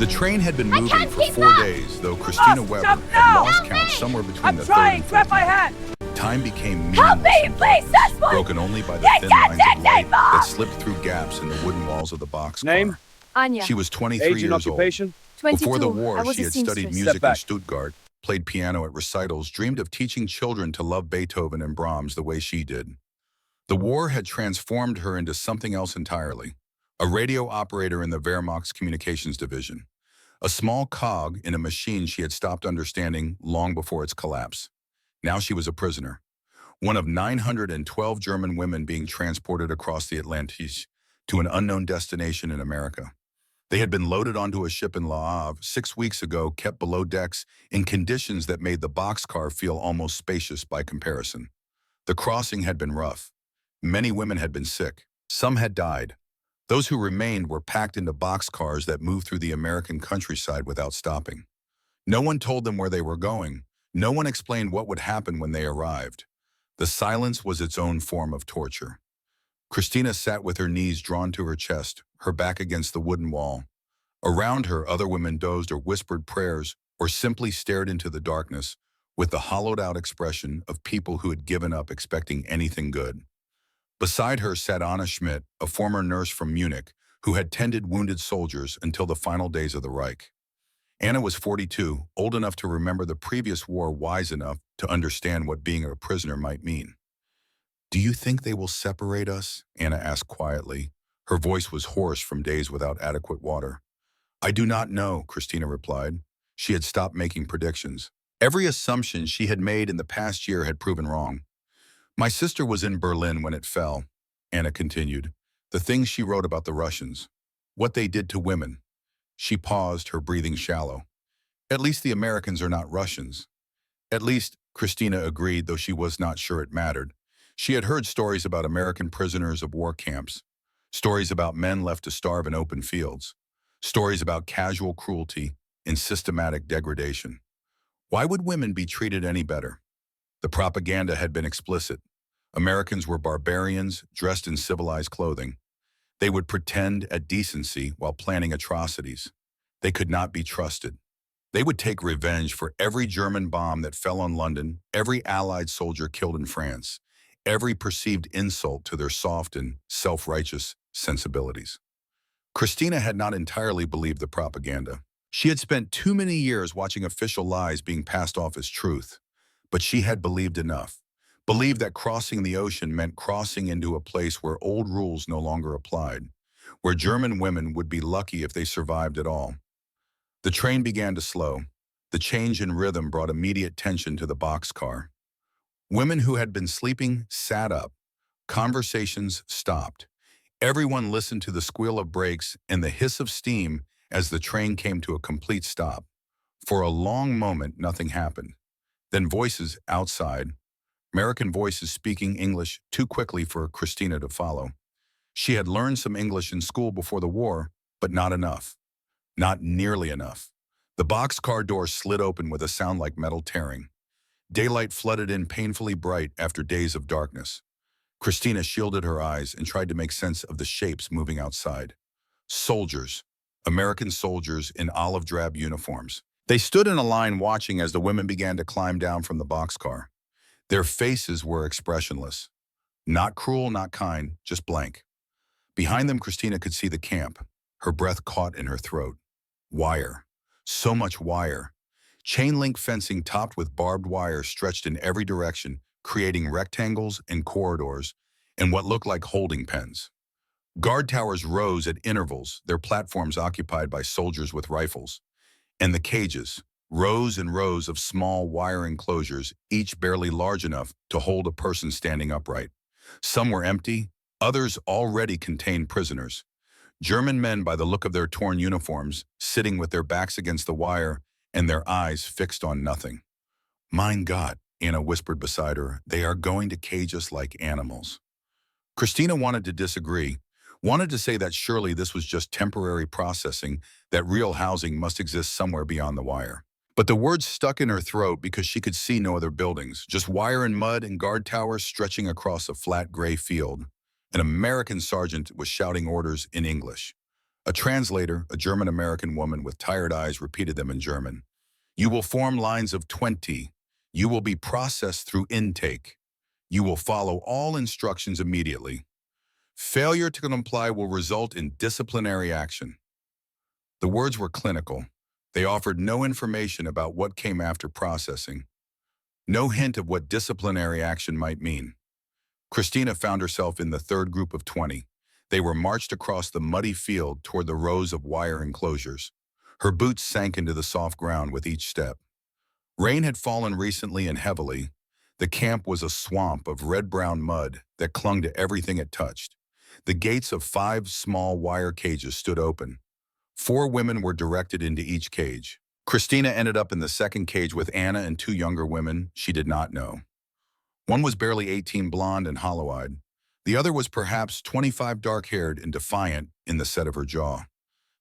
The train had been I moving can't for keep 4 up. days, though Christina Lost, Weber stop had now. lost Help count me. somewhere between I'm the trying! 3rd Grab and my 5th hat! minute. Time became Help meaningless me, and please, darkness, this one. broken only by the You thin can't lines of take me, light that Mom. slipped through gaps in the wooden walls of the boxcar. Name? Anya, She was 23 Age and years old. occupation? 22. Before the I war, was she a had studied seamstress. music Step in back. Stuttgart, played piano at recitals, dreamed of teaching children to love Beethoven and Brahms the way she did. The war had transformed her into something else entirely, a radio operator in the Wehrmacht's communications division, a small cog in a machine she had stopped understanding long before its collapse. Now she was a prisoner, one of 912 German women being transported across the Atlantic to an unknown destination in America. They had been loaded onto a ship in Le Havre 6 weeks ago, kept below decks in conditions that made the boxcar feel almost spacious by comparison. The crossing had been rough. Many women had been sick. Some had died. Those who remained were packed into boxcars that moved through the American countryside without stopping. No one told them where they were going. No one explained what would happen when they arrived. The silence was its own form of torture. Christina sat with her knees drawn to her chest, her back against the wooden wall. Around her, other women dozed or whispered prayers or simply stared into the darkness with the hollowed-out expression of people who had given up expecting anything good. Beside her sat Anna Schmidt, a former nurse from Munich, who had tended wounded soldiers until the final days of the Reich. Anna was 42, old enough to remember the previous war, wise enough to understand what being a prisoner might mean. "Do you think they will separate us?" Anna asked quietly. Her voice was hoarse from days without adequate water. "I do not know," Christina replied. She had stopped making predictions. Every assumption she had made in the past year had proven wrong. "My sister was in Berlin when it fell," Anna continued. "The things she wrote about the Russians, what they did to women." She paused, her breathing shallow. "At least the Americans are not Russians." At least, Christina agreed, though she was not sure it mattered. She had heard stories about American prisoners of war camps, stories about men left to starve in open fields, stories about casual cruelty and systematic degradation. Why would women be treated any better? The propaganda had been explicit. Americans were barbarians dressed in civilized clothing. They would pretend at decency while planning atrocities. They could not be trusted. They would take revenge for every German bomb that fell on London, every Allied soldier killed in France, every perceived insult to their soft and self-righteous sensibilities. Christina had not entirely believed the propaganda. She had spent too many years watching official lies being passed off as truth, but she had believed enough. Believed that crossing the ocean meant crossing into a place where old rules no longer applied, where German women would be lucky if they survived at all. The train began to slow. The change in rhythm brought immediate tension to the boxcar. Women who had been sleeping sat up. Conversations stopped. Everyone listened to the squeal of brakes and the hiss of steam as the train came to a complete stop. For a long moment, nothing happened. Then voices outside, American voices speaking English too quickly for Christina to follow. She had learned some English in school before the war, but not enough. Not nearly enough. The boxcar door slid open with a sound like metal tearing. Daylight flooded in painfully bright after days of darkness. Christina shielded her eyes and tried to make sense of the shapes moving outside. Soldiers. American soldiers in olive drab uniforms. They stood in a line watching as the women began to climb down from the boxcar. Their faces were expressionless. Not cruel, not kind, just blank. Behind them, Christina could see the camp. Her breath caught in her throat. Wire. So much wire. Chain link fencing topped with barbed wire stretched in every direction, creating rectangles and corridors and what looked like holding pens. Guard towers rose at intervals, their platforms occupied by soldiers with rifles. And the cages, rows and rows of small wire enclosures, each barely large enough to hold a person standing upright. Some were empty, others already contained prisoners. German men, by the look of their torn uniforms, sitting with their backs against the wire and their eyes fixed on nothing. "Mein Gott," Anna whispered beside her, "they are going to cage us like animals." Christina wanted to disagree, wanted to say that surely this was just temporary processing, that real housing must exist somewhere beyond the wire. But the words stuck in her throat because she could see no other buildings, just wire and mud and guard towers stretching across a flat gray field. An American sergeant was shouting orders in English. A translator, a German-American woman with tired eyes, repeated them in German. You will form lines of 20. You will be processed through intake. You will follow all instructions immediately. Failure to comply will result in disciplinary action. The words were clinical. They offered no information about what came after processing, no hint of what disciplinary action might mean. Christina found herself in the third group of 20. They were marched across the muddy field toward the rows of wire enclosures. Her boots sank into the soft ground with each step. Rain had fallen recently and heavily. The camp was a swamp of red-brown mud that clung to everything it touched. The gates of 5 small wire cages stood open. 4 women were directed into each cage. Christina ended up in the second cage with Anna and 2 younger women she did not know. One was barely 18, blonde and hollow-eyed. The other was perhaps 25, dark-haired and defiant in the set of her jaw.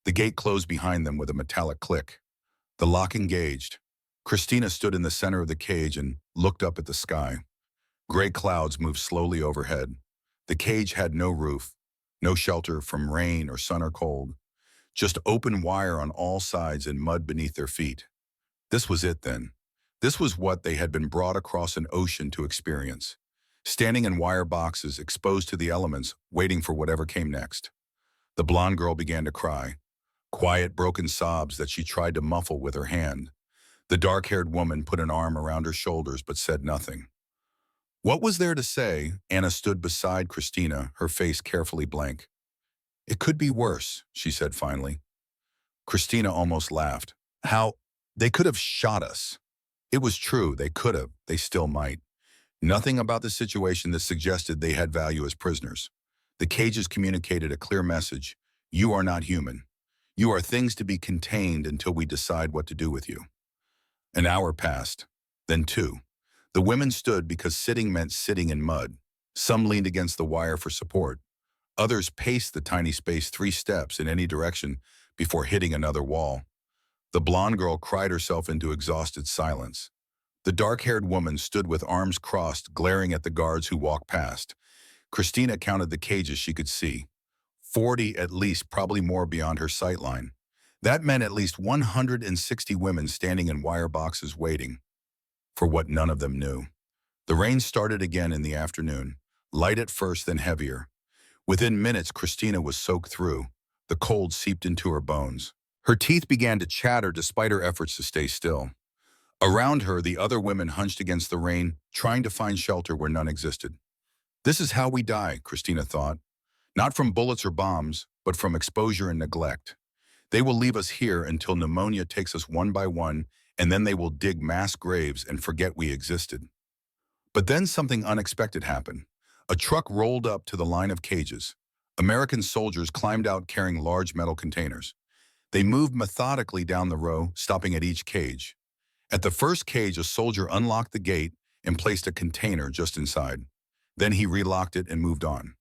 The gate closed behind them with a metallic click. The lock engaged. Christina stood in the center of the cage and looked up at the sky. Gray clouds moved slowly overhead. The cage had no roof, no shelter from rain or sun or cold. Just open wire on all sides and mud beneath their feet. This was it then. This was what they had been brought across an ocean to experience. Standing in wire boxes, exposed to the elements, waiting for whatever came next. The blonde girl began to cry. Quiet, broken sobs that she tried to muffle with her hand. The dark-haired woman put an arm around her shoulders but said nothing. What was there to say? Anna stood beside Christina, her face carefully blank. It could be worse, she said finally. Christina almost laughed. How? They could have shot us. It was true, they could have, they still might. Nothing about the situation that suggested they had value as prisoners. The cages communicated a clear message. You are not human. You are things to be contained until we decide what to do with you. An hour passed, then 2. The women stood because sitting meant sitting in mud. Some leaned against the wire for support. Others paced the tiny space 3 steps in any direction before hitting another wall. The blonde girl cried herself into exhausted silence. The dark-haired woman stood with arms crossed, glaring at the guards who walked past. Christina counted the cages she could see. 40 at least, probably more beyond her sightline. That meant at least 160 women standing in wire boxes waiting for what none of them knew. The rain started again in the afternoon, light at first, then heavier. Within minutes, Christina was soaked through. The cold seeped into her bones. Her teeth began to chatter despite her efforts to stay still. Around her, the other women hunched against the rain, trying to find shelter where none existed. This is how we die, Christina thought. Not from bullets or bombs, but from exposure and neglect. They will leave us here until pneumonia takes us one by one, and then they will dig mass graves and forget we existed. But then something unexpected happened. A truck rolled up to the line of cages. American soldiers climbed out carrying large metal containers. They moved methodically down the row, stopping at each cage. At the first cage, a soldier unlocked the gate and placed a container just inside. Then he relocked it and moved on.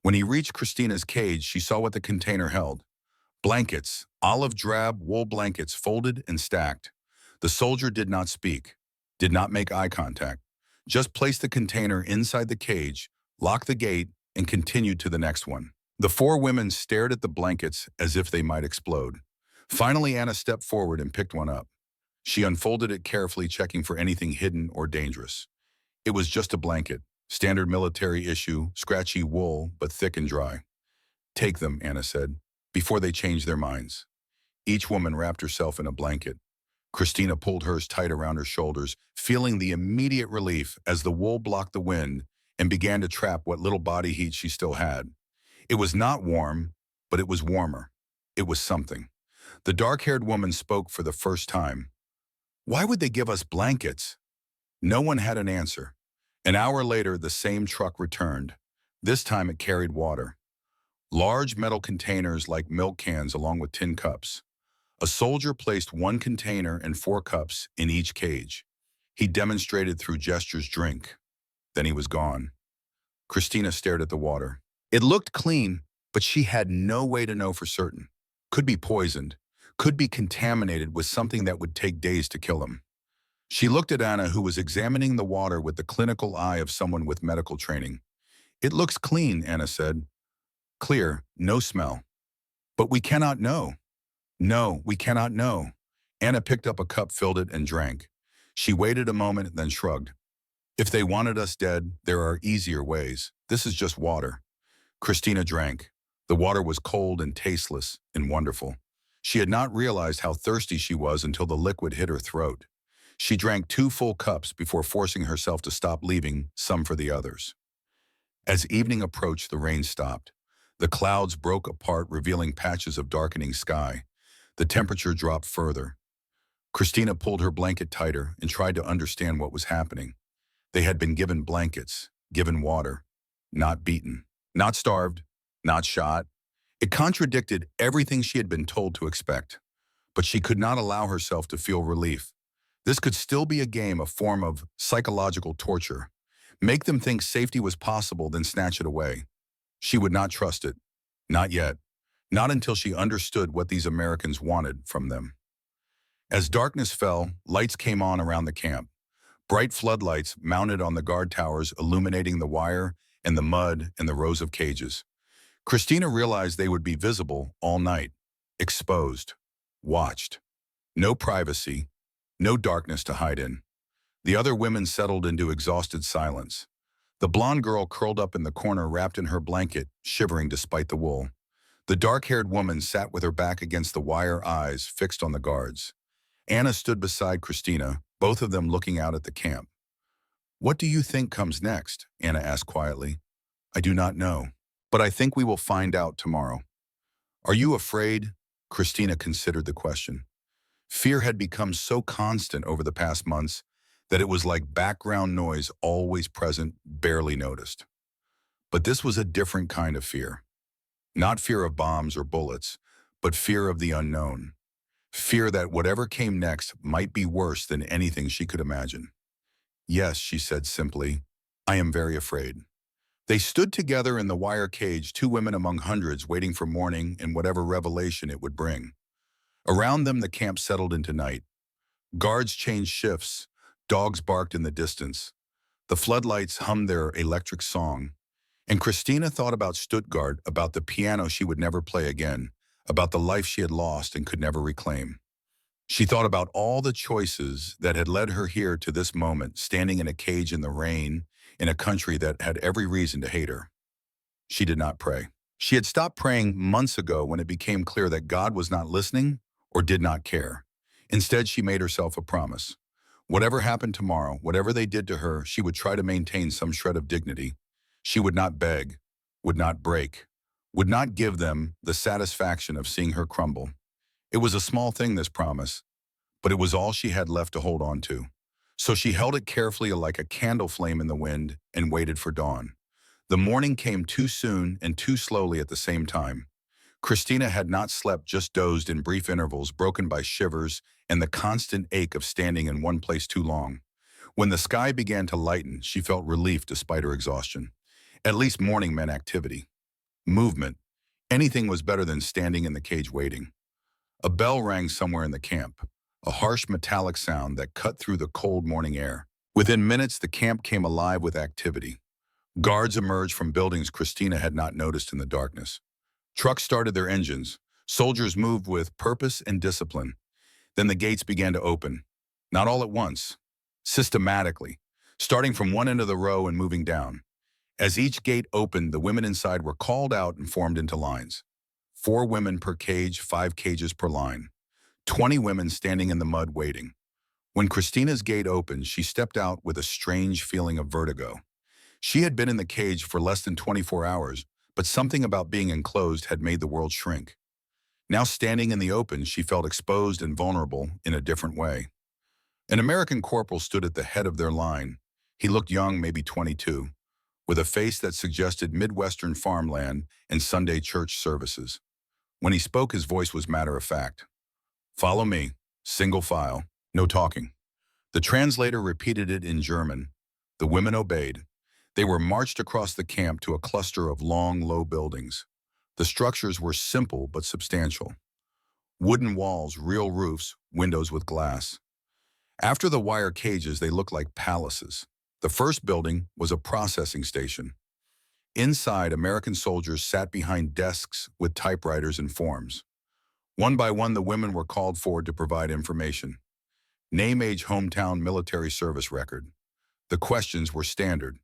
When he reached Christina's cage, she saw what the container held. Blankets, olive drab wool blankets folded and stacked. The soldier did not speak, did not make eye contact, just placed the container inside the cage, locked the gate, and continued to the next one. The 4 women stared at the blankets as if they might explode. Finally, Anna stepped forward and picked one up. She unfolded it carefully, checking for anything hidden or dangerous. It was just a blanket, standard military issue, scratchy wool, but thick and dry. Take them, Anna said, before they changed their minds. Each woman wrapped herself in a blanket. Christina pulled hers tight around her shoulders, feeling the immediate relief as the wool blocked the wind and began to trap what little body heat she still had. It was not warm, but it was warmer. It was something. The dark-haired woman spoke for the first time. Why would they give us blankets? No one had an answer. An hour later, the same truck returned. This time it carried water. Large metal containers like milk cans along with tin cups. A soldier placed 1 container and 4 cups in each cage. He demonstrated through gestures drink. Then he was gone. Christina stared at the water. It looked clean, but she had no way to know for certain. Could be poisoned, could be contaminated with something that would take days to kill him. She looked at Anna, who was examining the water with the clinical eye of someone with medical training. It looks clean, Anna said. Clear, no smell. But we cannot know. No, we cannot know. Anna picked up a cup, filled it, and drank. She waited a moment, then shrugged. If they wanted us dead, there are easier ways. This is just water. Christina drank. The water was cold and tasteless and wonderful. She had not realized how thirsty she was until the liquid hit her throat. She drank 2 full cups before forcing herself to stop, leaving some for the others. As evening approached, the rain stopped. The clouds broke apart, revealing patches of darkening sky. The temperature dropped further. Christina pulled her blanket tighter and tried to understand what was happening. They had been given blankets, given water, not beaten, not starved, not shot. It contradicted everything she had been told to expect. But she could not allow herself to feel relief. This could still be a game, a form of psychological torture. Make them think safety was possible, then snatch it away. She would not trust it. Not yet. Not until she understood what these Americans wanted from them. As darkness fell, lights came on around the camp. Bright floodlights mounted on the guard towers, illuminating the wire and the mud and the rows of cages. Christina realized they would be visible all night, exposed, watched. No privacy, no darkness to hide in. The other women settled into exhausted silence. The blonde girl curled up in the corner, wrapped in her blanket, shivering despite the wool. The dark-haired woman sat with her back against the wire, eyes fixed on the guards. Anna stood beside Christina, both of them looking out at the camp. "What do you think comes next?" Anna asked quietly. "I do not know, but I think we will find out tomorrow." "Are you afraid?" Christina considered the question. Fear had become so constant over the past months that it was like background noise, always present, barely noticed. But this was a different kind of fear. Not fear of bombs or bullets, but fear of the unknown. Fear that whatever came next might be worse than anything she could imagine. "Yes," she said simply, "I am very afraid." They stood together in the wire cage, 2 women among hundreds, waiting for morning and whatever revelation it would bring. Around them, the camp settled into night. Guards changed shifts. Dogs barked in the distance. The floodlights hummed their electric song. And Christina thought about Stuttgart, about the piano she would never play again, about the life she had lost and could never reclaim. She thought about all the choices that had led her here to this moment, standing in a cage in the rain, in a country that had every reason to hate her. She did not pray. She had stopped praying months ago when it became clear that God was not listening or did not care. Instead, she made herself a promise. Whatever happened tomorrow, whatever they did to her, she would try to maintain some shred of dignity. She would not beg, would not break, would not give them the satisfaction of seeing her crumble. It was a small thing, this promise, but it was all she had left to hold on to. So she held it carefully, like a candle flame in the wind, and waited for dawn. The morning came too soon and too slowly at the same time. Christina had not slept, just dozed in brief intervals, broken by shivers and the constant ache of standing in one place too long. When the sky began to lighten, she felt relief despite her exhaustion. At least morning meant activity. Movement. Anything was better than standing in the cage waiting. A bell rang somewhere in the camp, a harsh metallic sound that cut through the cold morning air. Within minutes, the camp came alive with activity. Guards emerged from buildings Christina had not noticed in the darkness. Trucks started their engines. Soldiers moved with purpose and discipline. Then the gates began to open. Not all at once. Systematically. Starting from one end of the row and moving down. As each gate opened, the women inside were called out and formed into lines. 4 women per cage, 5 cages per line. 20 women standing in the mud waiting. When Christina's gate opened, she stepped out with a strange feeling of vertigo. She had been in the cage for less than 24 hours, but something about being enclosed had made the world shrink. Now standing in the open, she felt exposed and vulnerable in a different way. An American corporal stood at the head of their line. He looked young, maybe 22, with a face that suggested Midwestern farmland and Sunday church services. When he spoke, his voice was matter-of-fact. "Follow me, single file, no talking." The translator repeated it in German. The women obeyed. They were marched across the camp to a cluster of long, low buildings. The structures were simple but substantial. Wooden walls, real roofs, windows with glass. After the wire cages, they looked like palaces. The first building was a processing station. Inside, American soldiers sat behind desks with typewriters and forms. One by one, the women were called forward to provide information. Name, age, hometown, military service record. The questions were standard.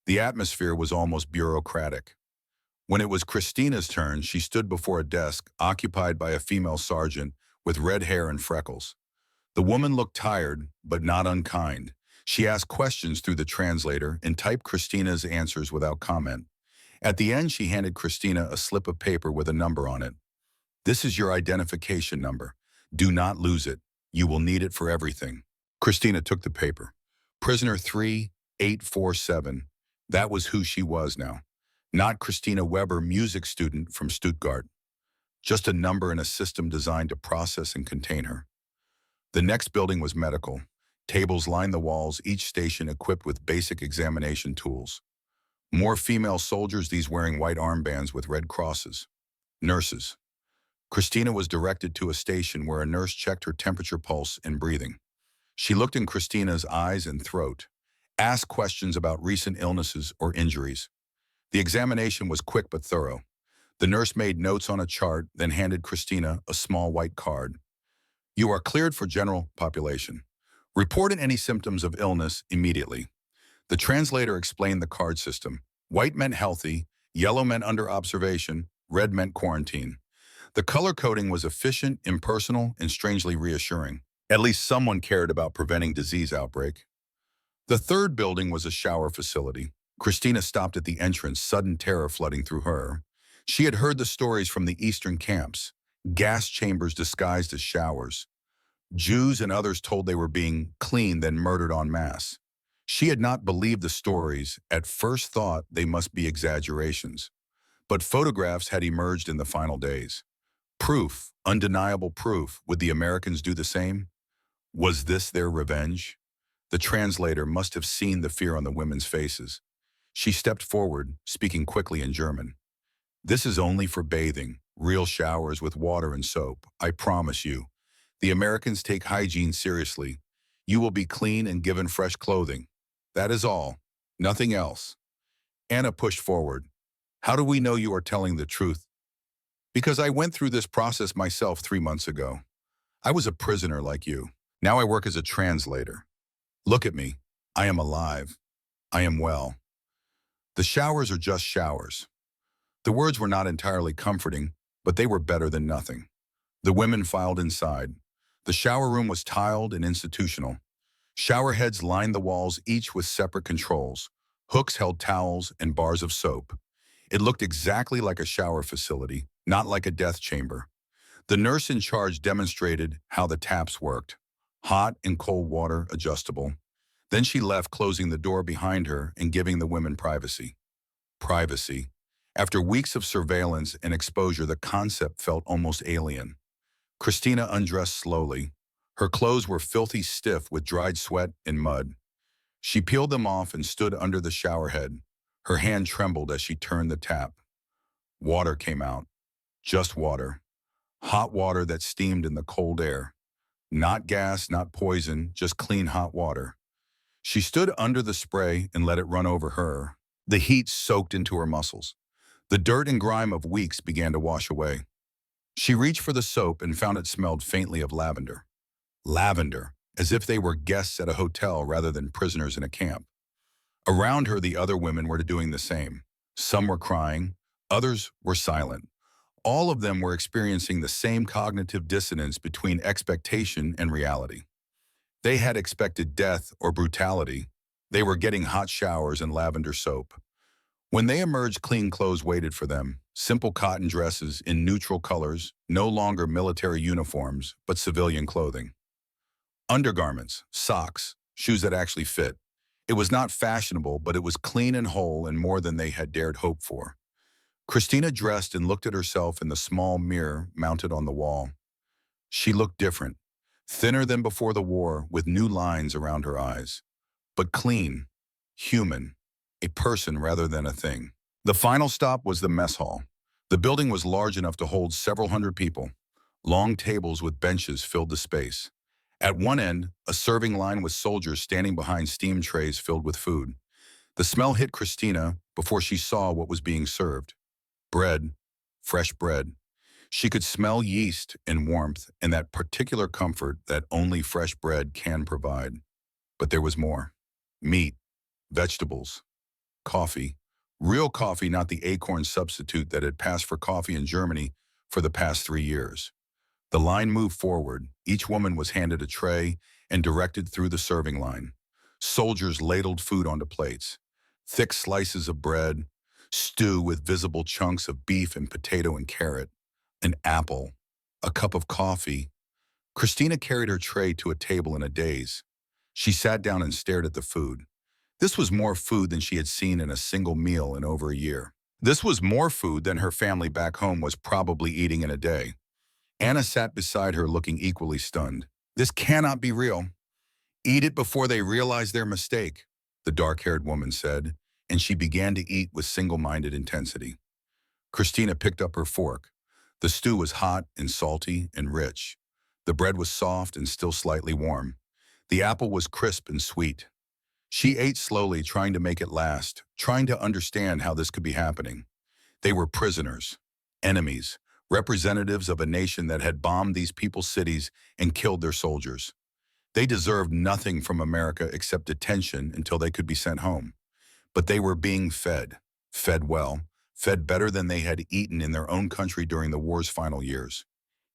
The atmosphere was almost bureaucratic. When it was Christina's turn, she stood before a desk occupied by a female sergeant with red hair and freckles. The woman looked tired, but not unkind. She asked questions through the translator and typed Christina's answers without comment. At the end, she handed Christina a slip of paper with a number on it. This is your identification number. Do not lose it. You will need it for everything. Christina took the paper. Prisoner 3847. That was who she was now. Not Christina Weber, music student from Stuttgart. Just a number in a system designed to process and contain her. The next building was medical. Tables lined the walls, each station equipped with basic examination tools. More female soldiers, these wearing white armbands with red crosses. Nurses. Christina was directed to a station where a nurse checked her temperature, pulse, and breathing. She looked in Christina's eyes and throat, asked questions about recent illnesses or injuries. The examination was quick but thorough. The nurse made notes on a chart, then handed Christina a small white card. You are cleared for general population. Report any symptoms of illness immediately. The translator explained the card system. White meant healthy, yellow meant under observation, red meant quarantine. The color coding was efficient, impersonal, and strangely reassuring. At least someone cared about preventing disease outbreak. The third building was a shower facility. Christina stopped at the entrance, sudden terror flooding through her. She had heard the stories from the eastern camps, gas chambers disguised as showers. Jews and others told they were being cleaned, then murdered en masse. She had not believed the stories, at first thought they must be exaggerations. But photographs had emerged in the final days. Proof, undeniable proof. Would the Americans do the same? Was this their revenge? The translator must have seen the fear on the women's faces. She stepped forward, speaking quickly in German. This is only for bathing, real showers with water and soap, I promise you. The Americans take hygiene seriously. You will be clean and given fresh clothing. That is all. Nothing else. Anna pushed forward. How do we know you are telling the truth? Because I went through this process myself 3 months ago. I was a prisoner like you. Now I work as a translator. Look at me. I am alive. I am well. The showers are just showers. The words were not entirely comforting, but they were better than nothing. The women filed inside. The shower room was tiled and institutional. Shower heads lined the walls, each with separate controls. Hooks held towels and bars of soap. It looked exactly like a shower facility, not like a death chamber. The nurse in charge demonstrated how the taps worked. Hot and cold water, adjustable. Then she left, closing the door behind her and giving the women privacy. Privacy. After weeks of surveillance and exposure, the concept felt almost alien. Christina undressed slowly. Her clothes were filthy stiff with dried sweat and mud. She peeled them off and stood under the shower head. Her hand trembled as she turned the tap. Water came out. Just water. Hot water that steamed in the cold air. Not gas, not poison, just clean hot water. She stood under the spray and let it run over her. The heat soaked into her muscles. The dirt and grime of weeks began to wash away. She reached for the soap and found it smelled faintly of lavender. Lavender, as if they were guests at a hotel rather than prisoners in a camp. Around her, the other women were doing the same. Some were crying, others were silent. All of them were experiencing the same cognitive dissonance between expectation and reality. They had expected death or brutality. They were getting hot showers and lavender soap. When they emerged, clean clothes waited for them. Simple cotton dresses in neutral colors, no longer military uniforms, but civilian clothing. Undergarments, socks, shoes that actually fit. It was not fashionable, but it was clean and whole and more than they had dared hope for. Christina dressed and looked at herself in the small mirror mounted on the wall. She looked different, thinner than before the war, with new lines around her eyes. But clean, human, a person rather than a thing. The final stop was the mess hall. The building was large enough to hold several hundred people. Long tables with benches filled the space. At one end, a serving line with soldiers standing behind steam trays filled with food. The smell hit Christina before she saw what was being served. Bread, fresh bread. She could smell yeast and warmth and that particular comfort that only fresh bread can provide. But there was more. Meat, vegetables, coffee. Real coffee, not the acorn substitute that had passed for coffee in Germany for the past 3 years. The line moved forward. Each woman was handed a tray and directed through the serving line. Soldiers ladled food onto plates. Thick slices of bread, stew with visible chunks of beef and potato and carrot, an apple, a cup of coffee. Christina carried her tray to a table in a daze. She sat down and stared at the food. This was more food than she had seen in a single meal in over a year. This was more food than her family back home was probably eating in a day. Anna sat beside her looking equally stunned. This cannot be real. Eat it before they realize their mistake, the dark-haired woman said, and she began to eat with single-minded intensity. Christina picked up her fork. The stew was hot and salty and rich. The bread was soft and still slightly warm. The apple was crisp and sweet. She ate slowly, trying to make it last, trying to understand how this could be happening. They were prisoners, enemies, representatives of a nation that had bombed these people's cities and killed their soldiers. They deserved nothing from America except detention until they could be sent home. But they were being fed, fed well, fed better than they had eaten in their own country during the war's final years.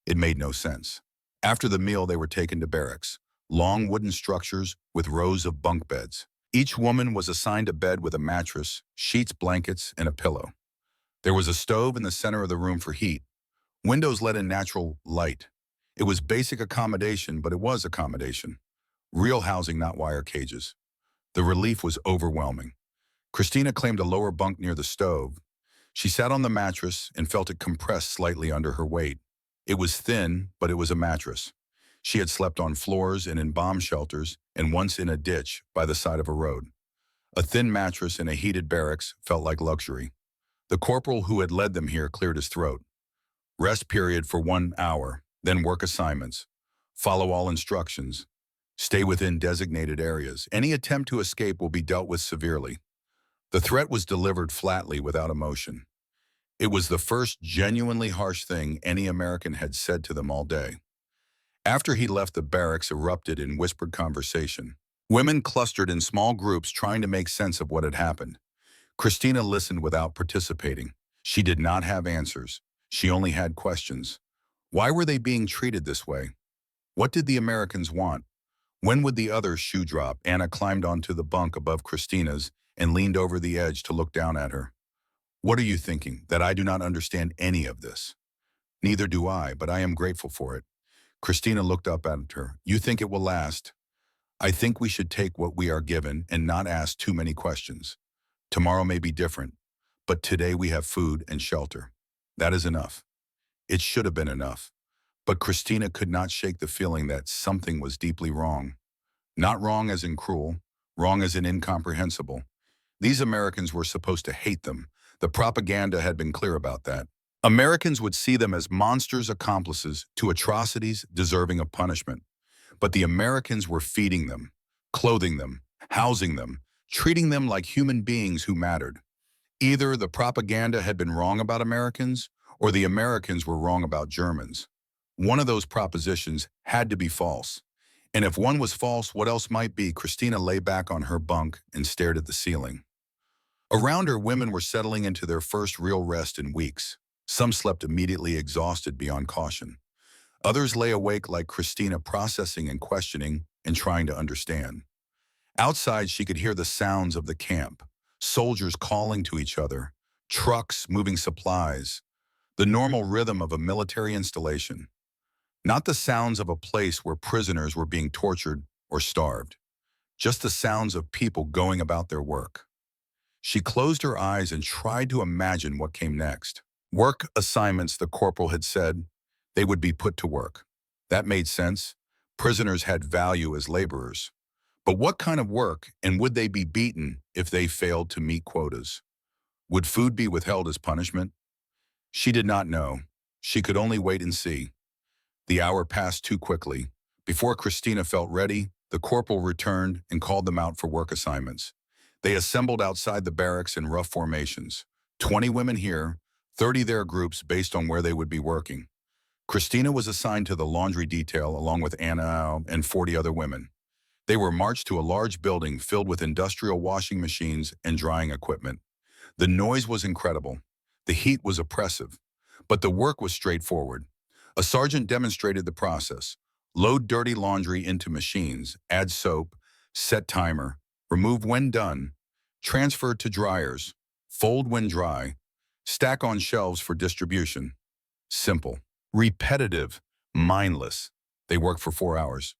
It made no sense. After the meal, they were taken to barracks, long wooden structures with rows of bunk beds. Each woman was assigned a bed with a mattress, sheets, blankets, and a pillow. There was a stove in the center of the room for heat. Windows let in natural light. It was basic accommodation, but it was accommodation. Real housing, not wire cages. The relief was overwhelming. Christina claimed a lower bunk near the stove. She sat on the mattress and felt it compress slightly under her weight. It was thin, but it was a mattress. She had slept on floors and in bomb shelters, and once in a ditch by the side of a road. A thin mattress in a heated barracks felt like luxury. The corporal who had led them here cleared his throat. Rest period for 1 hour, then work assignments. Follow all instructions. Stay within designated areas. Any attempt to escape will be dealt with severely. The threat was delivered flatly without emotion. It was the first genuinely harsh thing any American had said to them all day. After he left, the barracks erupted in whispered conversation. Women clustered in small groups trying to make sense of what had happened. Christina listened without participating. She did not have answers. She only had questions. Why were they being treated this way? What did the Americans want? When would the other shoe drop? Anna climbed onto the bunk above Christina's and leaned over the edge to look down at her. What are you thinking? That I do not understand any of this? Neither do I, but I am grateful for it. Christina looked up at her. You think it will last? I think we should take what we are given and not ask too many questions. Tomorrow may be different, but today we have food and shelter. That is enough. It should have been enough. But Christina could not shake the feeling that something was deeply wrong. Not wrong as in cruel, wrong as in incomprehensible. These Americans were supposed to hate them. The propaganda had been clear about that. Americans would see them as monsters, accomplices to atrocities deserving of punishment. But the Americans were feeding them, clothing them, housing them, treating them like human beings who mattered. Either the propaganda had been wrong about Americans, or the Americans were wrong about Germans. One of those propositions had to be false. And if one was false, what else might be? Christina lay back on her bunk and stared at the ceiling. Around her, women were settling into their first real rest in weeks. Some slept immediately, exhausted beyond caution. Others lay awake like Christina, processing and questioning and trying to understand. Outside, she could hear the sounds of the camp, soldiers calling to each other, trucks moving supplies, the normal rhythm of a military installation. Not the sounds of a place where prisoners were being tortured or starved, just the sounds of people going about their work. She closed her eyes and tried to imagine what came next. Work assignments, the corporal had said. They would be put to work. That made sense. Prisoners had value as laborers. But what kind of work, and would they be beaten if they failed to meet quotas? Would food be withheld as punishment? She did not know. She could only wait and see. The hour passed too quickly. Before Christina felt ready, the corporal returned and called them out for work assignments. They assembled outside the barracks in rough formations. 20 women here, 30 there groups based on where they would be working. Christina was assigned to the laundry detail along with Anna and 40 other women. They were marched to a large building filled with industrial washing machines and drying equipment. The noise was incredible. The heat was oppressive. But the work was straightforward. A sergeant demonstrated the process. Load dirty laundry into machines, add soap, set timer, remove when done, transfer to dryers, fold when dry, stack on shelves for distribution. Simple. Repetitive. Mindless. They worked for 4 hours.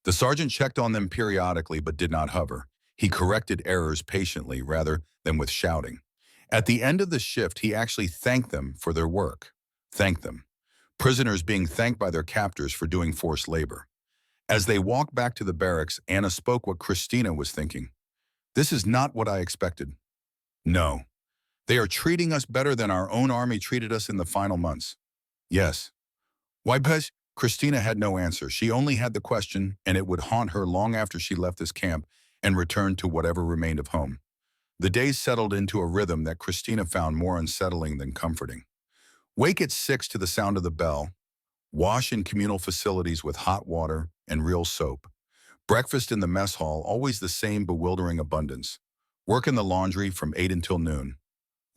The sergeant checked on them periodically but did not hover. He corrected errors patiently rather than with shouting. At the end of the shift, he actually thanked them for their work. Thanked them. Prisoners being thanked by their captors for doing forced labor. As they walked back to the barracks, Anna spoke what Christina was thinking. This is not what I expected. No. They are treating us better than our own army treated us in the final months. Yes. Why? Because Christina had no answer. She only had the question, and it would haunt her long after she left this camp and returned to whatever remained of home. The days settled into a rhythm that Christina found more unsettling than comforting. Wake at 6 to the sound of the bell. Wash in communal facilities with hot water and real soap. Breakfast in the mess hall, always the same bewildering abundance. Work in the laundry from 8 until noon.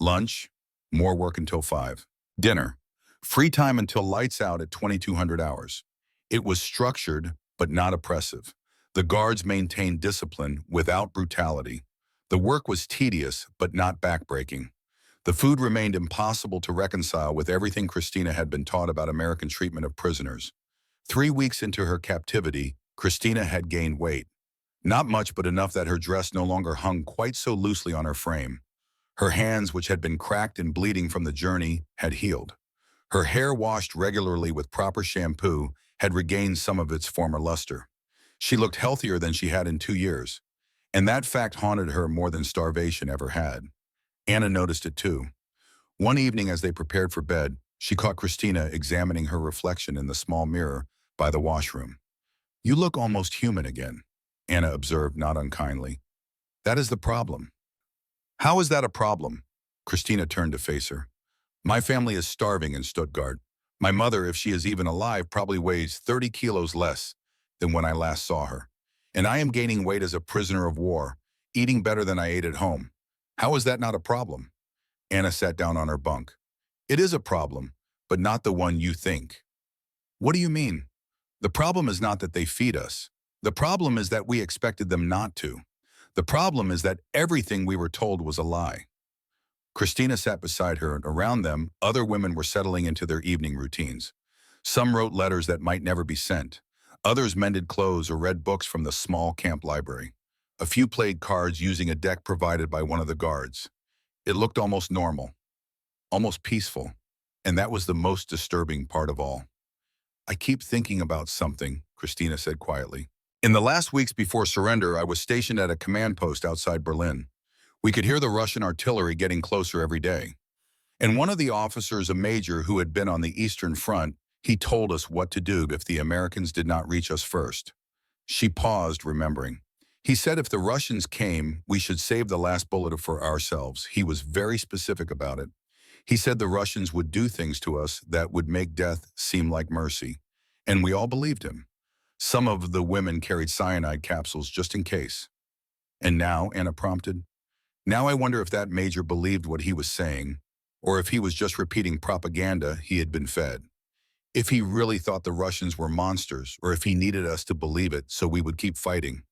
Lunch, more work until 5. Dinner, free time until lights out at 2200 hours. It was structured, but not oppressive. The guards maintained discipline without brutality. The work was tedious, but not backbreaking. The food remained impossible to reconcile with everything Christina had been taught about American treatment of prisoners. 3 weeks into her captivity, Christina had gained weight. Not much, but enough that her dress no longer hung quite so loosely on her frame. Her hands, which had been cracked and bleeding from the journey, had healed. Her hair, washed regularly with proper shampoo, had regained some of its former luster. She looked healthier than she had in 2 years, and that fact haunted her more than starvation ever had. Anna noticed it too. One evening as they prepared for bed, she caught Christina examining her reflection in the small mirror by the washroom. You look almost human again, Anna observed not unkindly. That is the problem. How is that a problem? Christina turned to face her. My family is starving in Stuttgart. My mother, if she is even alive, probably weighs 30 kilos less than when I last saw her. And I am gaining weight as a prisoner of war, eating better than I ate at home. How is that not a problem? Anna sat down on her bunk. It is a problem, but not the one you think. What do you mean? The problem is not that they feed us. The problem is that we expected them not to. The problem is that everything we were told was a lie. Christina sat beside her, and around them, other women were settling into their evening routines. Some wrote letters that might never be sent. Others mended clothes or read books from the small camp library. A few played cards using a deck provided by one of the guards. It looked almost normal, almost peaceful, and that was the most disturbing part of all. I keep thinking about something, Christina said quietly. In the last weeks before surrender, I was stationed at a command post outside Berlin. We could hear the Russian artillery getting closer every day. And one of the officers, a major who had been on the Eastern Front, he told us what to do if the Americans did not reach us first. She paused, remembering. He said if the Russians came, we should save the last bullet for ourselves. He was very specific about it. He said the Russians would do things to us that would make death seem like mercy. And we all believed him. Some of the women carried cyanide capsules just in case. And now, Anna prompted, now I wonder if that major believed what he was saying, or if he was just repeating propaganda he had been fed. If he really thought the Russians were monsters, or if he needed us to believe it so we would keep fighting.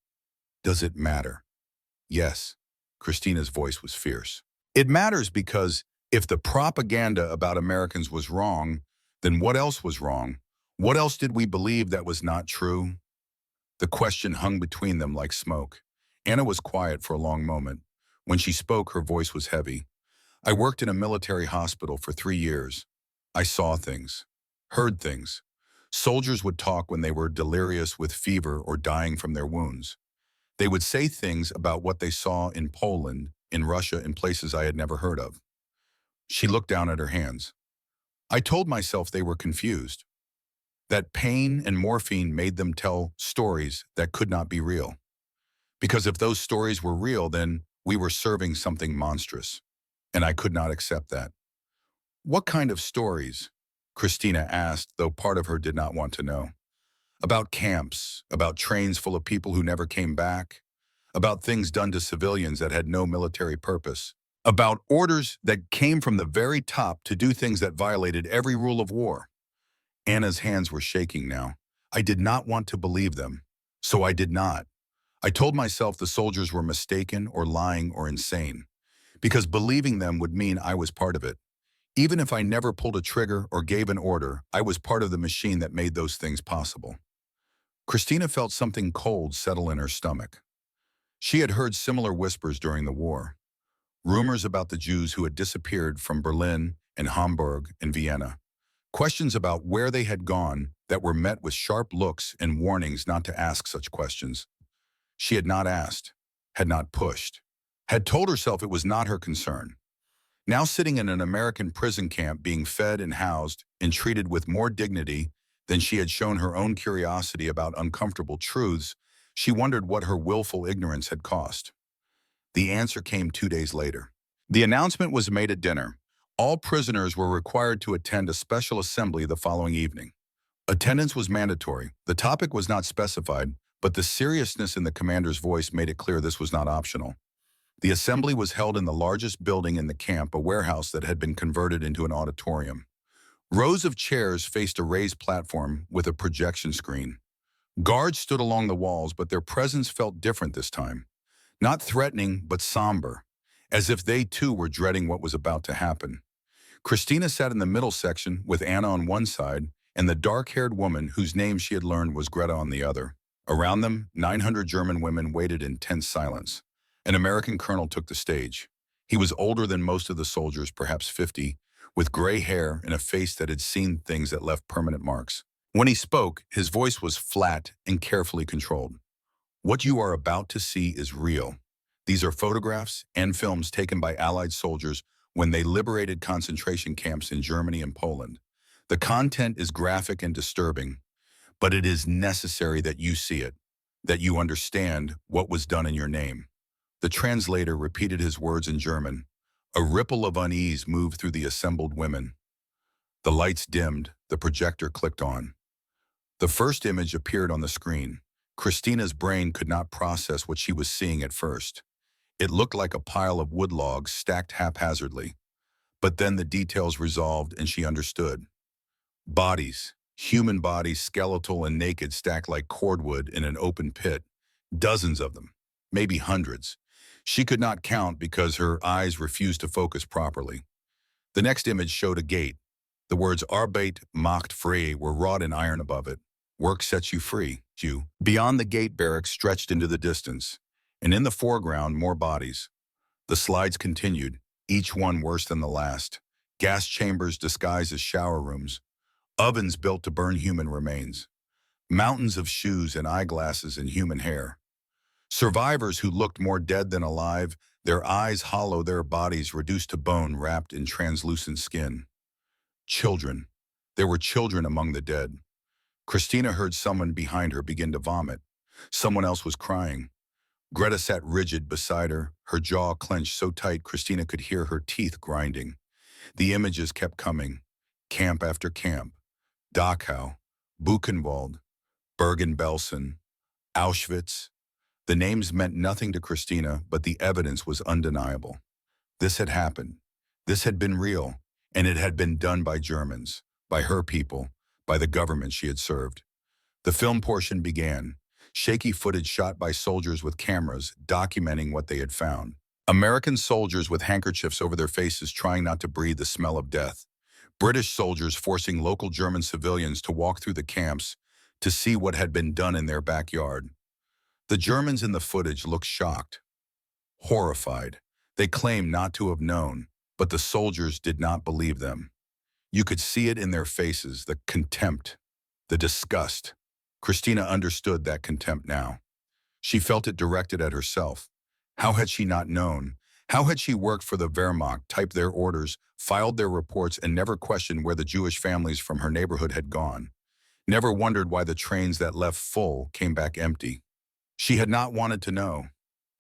Does it matter? Yes. Christina's voice was fierce. It matters because if the propaganda about Americans was wrong, then what else was wrong? What else did we believe that was not true? The question hung between them like smoke. Anna was quiet for a long moment. When she spoke, her voice was heavy. I worked in a military hospital for 3 years. I saw things, heard things. Soldiers would talk when they were delirious with fever or dying from their wounds. They would say things about what they saw in Poland, in Russia, in places I had never heard of. She looked down at her hands. I told myself they were confused, that pain and morphine made them tell stories that could not be real. Because if those stories were real, then We were serving something monstrous, and I could not accept that. What kind of stories? Christina asked, though part of her did not want to know. About camps, about trains full of people who never came back, about things done to civilians that had no military purpose, about orders that came from the very top to do things that violated every rule of war. Anna's hands were shaking now. I did not want to believe them, so I did not. I told myself the soldiers were mistaken or lying or insane, because believing them would mean I was part of it. Even if I never pulled a trigger or gave an order, I was part of the machine that made those things possible. Christina felt something cold settle in her stomach. She had heard similar whispers during the war. Rumors about the Jews who had disappeared from Berlin and Hamburg and Vienna. Questions about where they had gone that were met with sharp looks and warnings not to ask such questions. She had not asked, had not pushed, had told herself it was not her concern. Now sitting in an American prison camp being fed and housed and treated with more dignity than she had shown her own curiosity about uncomfortable truths, she wondered what her willful ignorance had cost. The answer came 2 days later. The announcement was made at dinner. All prisoners were required to attend a special assembly the following evening. Attendance was mandatory. The topic was not specified, but the seriousness in the commander's voice made it clear this was not optional. The assembly was held in the largest building in the camp, a warehouse that had been converted into an auditorium. Rows of chairs faced a raised platform with a projection screen. Guards stood along the walls, but their presence felt different this time. Not threatening, but somber, as if they too were dreading what was about to happen. Christina sat in the middle section with Anna on one side and the dark-haired woman whose name she had learned was Greta on the other. Around them, 900 German women waited in tense silence. An American colonel took the stage. He was older than most of the soldiers, perhaps 50, with gray hair and a face that had seen things that left permanent marks. When he spoke, his voice was flat and carefully controlled. What you are about to see is real. These are photographs and films taken by Allied soldiers when they liberated concentration camps in Germany and Poland. The content is graphic and disturbing, but it is necessary that you see it, that you understand what was done in your name. The translator repeated his words in German. A ripple of unease moved through the assembled women. The lights dimmed, the projector clicked on. The first image appeared on the screen. Christina's brain could not process what she was seeing at first. It looked like a pile of wood logs stacked haphazardly. But then the details resolved and she understood. Bodies, human bodies, skeletal and naked, stacked like cordwood in an open pit. Dozens of them, maybe hundreds. She could not count because her eyes refused to focus properly. The next image showed a gate. The words Arbeit macht frei were wrought in iron above it. Work sets you free, Jew. Beyond the gate, barracks stretched into the distance, and in the foreground, more bodies. The slides continued, each one worse than the last. Gas chambers disguised as shower rooms. Ovens built to burn human remains. Mountains of shoes and eyeglasses and human hair. Survivors who looked more dead than alive, their eyes hollow, their bodies reduced to bone wrapped in translucent skin. Children. There were children among the dead. Christina heard someone behind her begin to vomit. Someone else was crying. Greta sat rigid beside her jaw clenched so tight Christina could hear her teeth grinding. The images kept coming. Camp after camp. Dachau, Buchenwald, Bergen-Belsen, Auschwitz. The names meant nothing to Christina, but the evidence was undeniable. This had happened. This had been real, and it had been done by Germans, by her people, by the government she had served. The film portion began. Shaky footage shot by soldiers with cameras documenting what they had found. American soldiers with handkerchiefs over their faces trying not to breathe the smell of death. British soldiers forcing local German civilians to walk through the camps to see what had been done in their backyard. The Germans in the footage looked shocked, horrified. They claimed not to have known, but the soldiers did not believe them. You could see it in their faces, the contempt, the disgust. Christina understood that contempt now. She felt it directed at herself. How had she not known? How had she worked for the Wehrmacht, typed their orders, filed their reports, and never questioned where the Jewish families from her neighborhood had gone? Never wondered why the trains that left full came back empty. She had not wanted to know.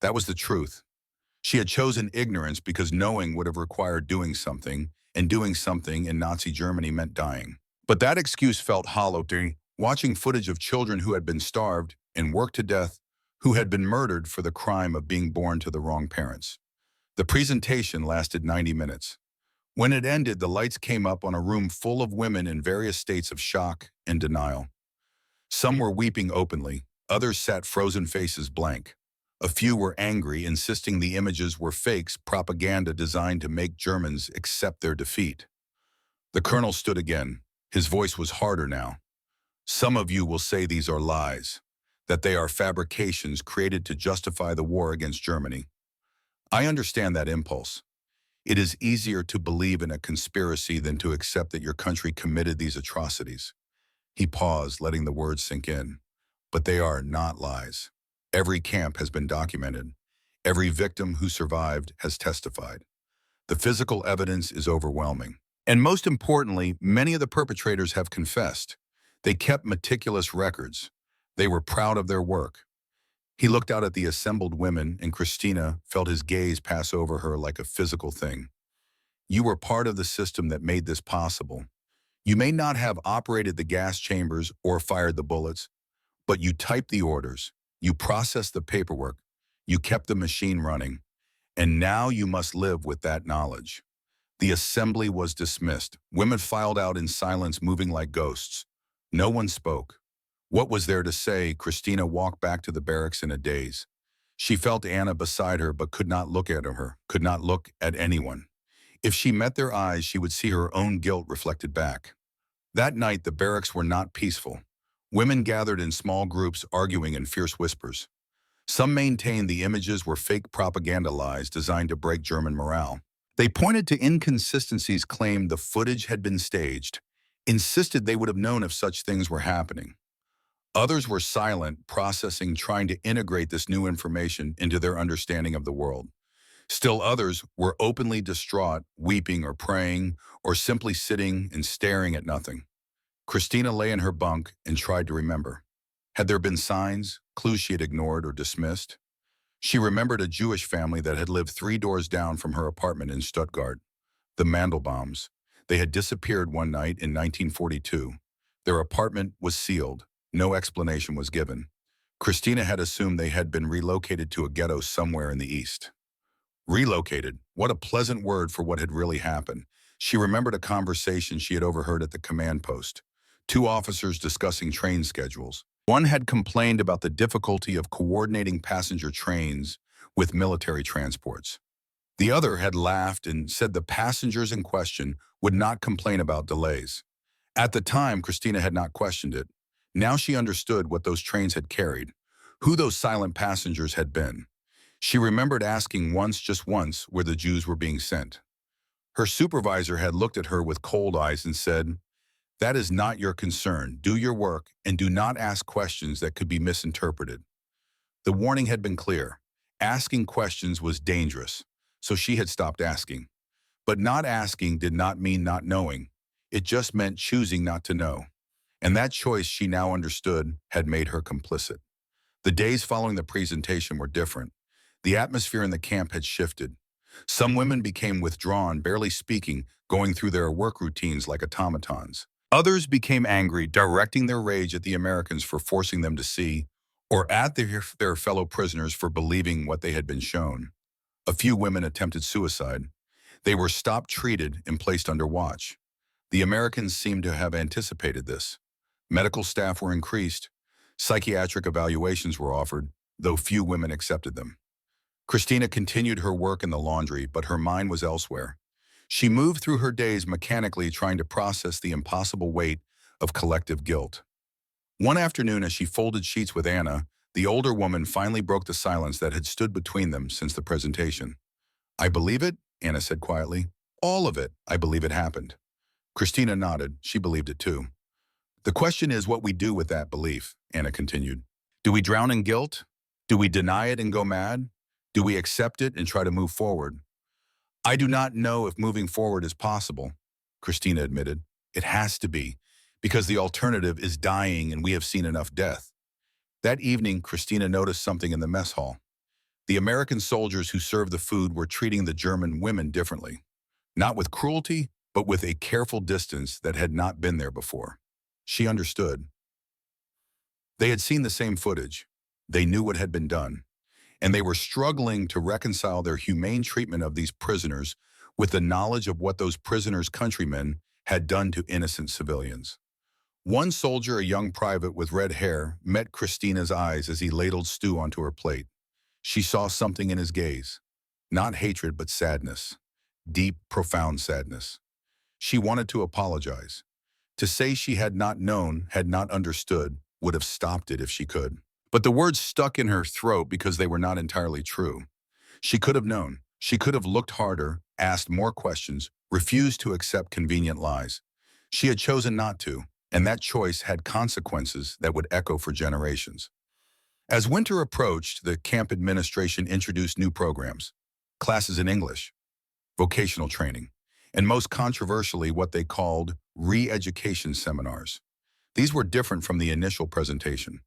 That was the truth. She had chosen ignorance because knowing would have required doing something, and doing something in Nazi Germany meant dying. But that excuse felt hollow to me, watching footage of children who had been starved and worked to death, who had been murdered for the crime of being born to the wrong parents. The presentation lasted 90 minutes. When it ended, the lights came up on a room full of women in various states of shock and denial. Some were weeping openly, others sat frozen faces blank. A few were angry, insisting the images were fakes, propaganda designed to make Germans accept their defeat. The colonel stood again. His voice was harder now. Some of you will say these are lies, that they are fabrications created to justify the war against Germany. I understand that impulse. It is easier to believe in a conspiracy than to accept that your country committed these atrocities. He paused, letting the words sink in. But they are not lies. Every camp has been documented. Every victim who survived has testified. The physical evidence is overwhelming. And most importantly, many of the perpetrators have confessed. They kept meticulous records. They were proud of their work. He looked out at the assembled women, and Christina felt his gaze pass over her like a physical thing. You were part of the system that made this possible. You may not have operated the gas chambers or fired the bullets, but you typed the orders, you processed the paperwork, you kept the machine running, and now you must live with that knowledge. The assembly was dismissed. Women filed out in silence, moving like ghosts. No one spoke. What was there to say? Christina walked back to the barracks in a daze. She felt Anna beside her but could not look at her, could not look at anyone. If she met their eyes, she would see her own guilt reflected back. That night, the barracks were not peaceful. Women gathered in small groups, arguing in fierce whispers. Some maintained the images were fake propaganda lies designed to break German morale. They pointed to inconsistencies, claimed the footage had been staged, insisted they would have known if such things were happening. Others were silent, processing, trying to integrate this new information into their understanding of the world. Still others were openly distraught, weeping or praying, or simply sitting and staring at nothing. Christina lay in her bunk and tried to remember. Had there been signs, clues she had ignored or dismissed? She remembered a Jewish family that had lived 3 doors down from her apartment in Stuttgart, the Mandelbaums. They had disappeared one night in 1942. Their apartment was sealed. No explanation was given. Christina had assumed they had been relocated to a ghetto somewhere in the east. Relocated. What a pleasant word for what had really happened. She remembered a conversation she had overheard at the command post. 2 officers discussing train schedules. One had complained about the difficulty of coordinating passenger trains with military transports. The other had laughed and said the passengers in question would not complain about delays. At the time, Christina had not questioned it. Now she understood what those trains had carried, who those silent passengers had been. She remembered asking once, just once, where the Jews were being sent. Her supervisor had looked at her with cold eyes and said, "That is not your concern. Do your work and do not ask questions that could be misinterpreted." The warning had been clear. Asking questions was dangerous, so she had stopped asking. But not asking did not mean not knowing. It just meant choosing not to know. And that choice, she now understood, had made her complicit. The days following the presentation were different. The atmosphere in the camp had shifted. Some women became withdrawn, barely speaking, going through their work routines like automatons. Others became angry, directing their rage at the Americans for forcing them to see, or at their fellow prisoners for believing what they had been shown. A few women attempted suicide. They were stopped, treated, and placed under watch. The Americans seemed to have anticipated this. Medical staff were increased. Psychiatric evaluations were offered, though few women accepted them. Christina continued her work in the laundry, but her mind was elsewhere. She moved through her days mechanically, trying to process the impossible weight of collective guilt. One afternoon, as she folded sheets with Anna, the older woman finally broke the silence that had stood between them since the presentation. "I believe it," Anna said quietly. "All of it. I believe it happened." Christina nodded. She believed it too. "The question is what we do with that belief," Anna continued. "Do we drown in guilt? Do we deny it and go mad? Do we accept it and try to move forward?" "I do not know if moving forward is possible," Christina admitted. "It has to be, because the alternative is dying and we have seen enough death." That evening, Christina noticed something in the mess hall. The American soldiers who served the food were treating the German women differently, not with cruelty, but with a careful distance that had not been there before. She understood. They had seen the same footage. They knew what had been done, and they were struggling to reconcile their humane treatment of these prisoners with the knowledge of what those prisoners' countrymen had done to innocent civilians. One soldier, a young private with red hair, met Christina's eyes as he ladled stew onto her plate. She saw something in his gaze, not hatred but sadness, deep, profound sadness. She wanted to apologize. To say she had not known, had not understood, would have stopped it if she could. But the words stuck in her throat because they were not entirely true. She could have known. She could have looked harder, asked more questions, refused to accept convenient lies. She had chosen not to, and that choice had consequences that would echo for generations. As winter approached, the camp administration introduced new programs, classes in English, vocational training, and most controversially, what they called re-education seminars. These were different from the initial presentation.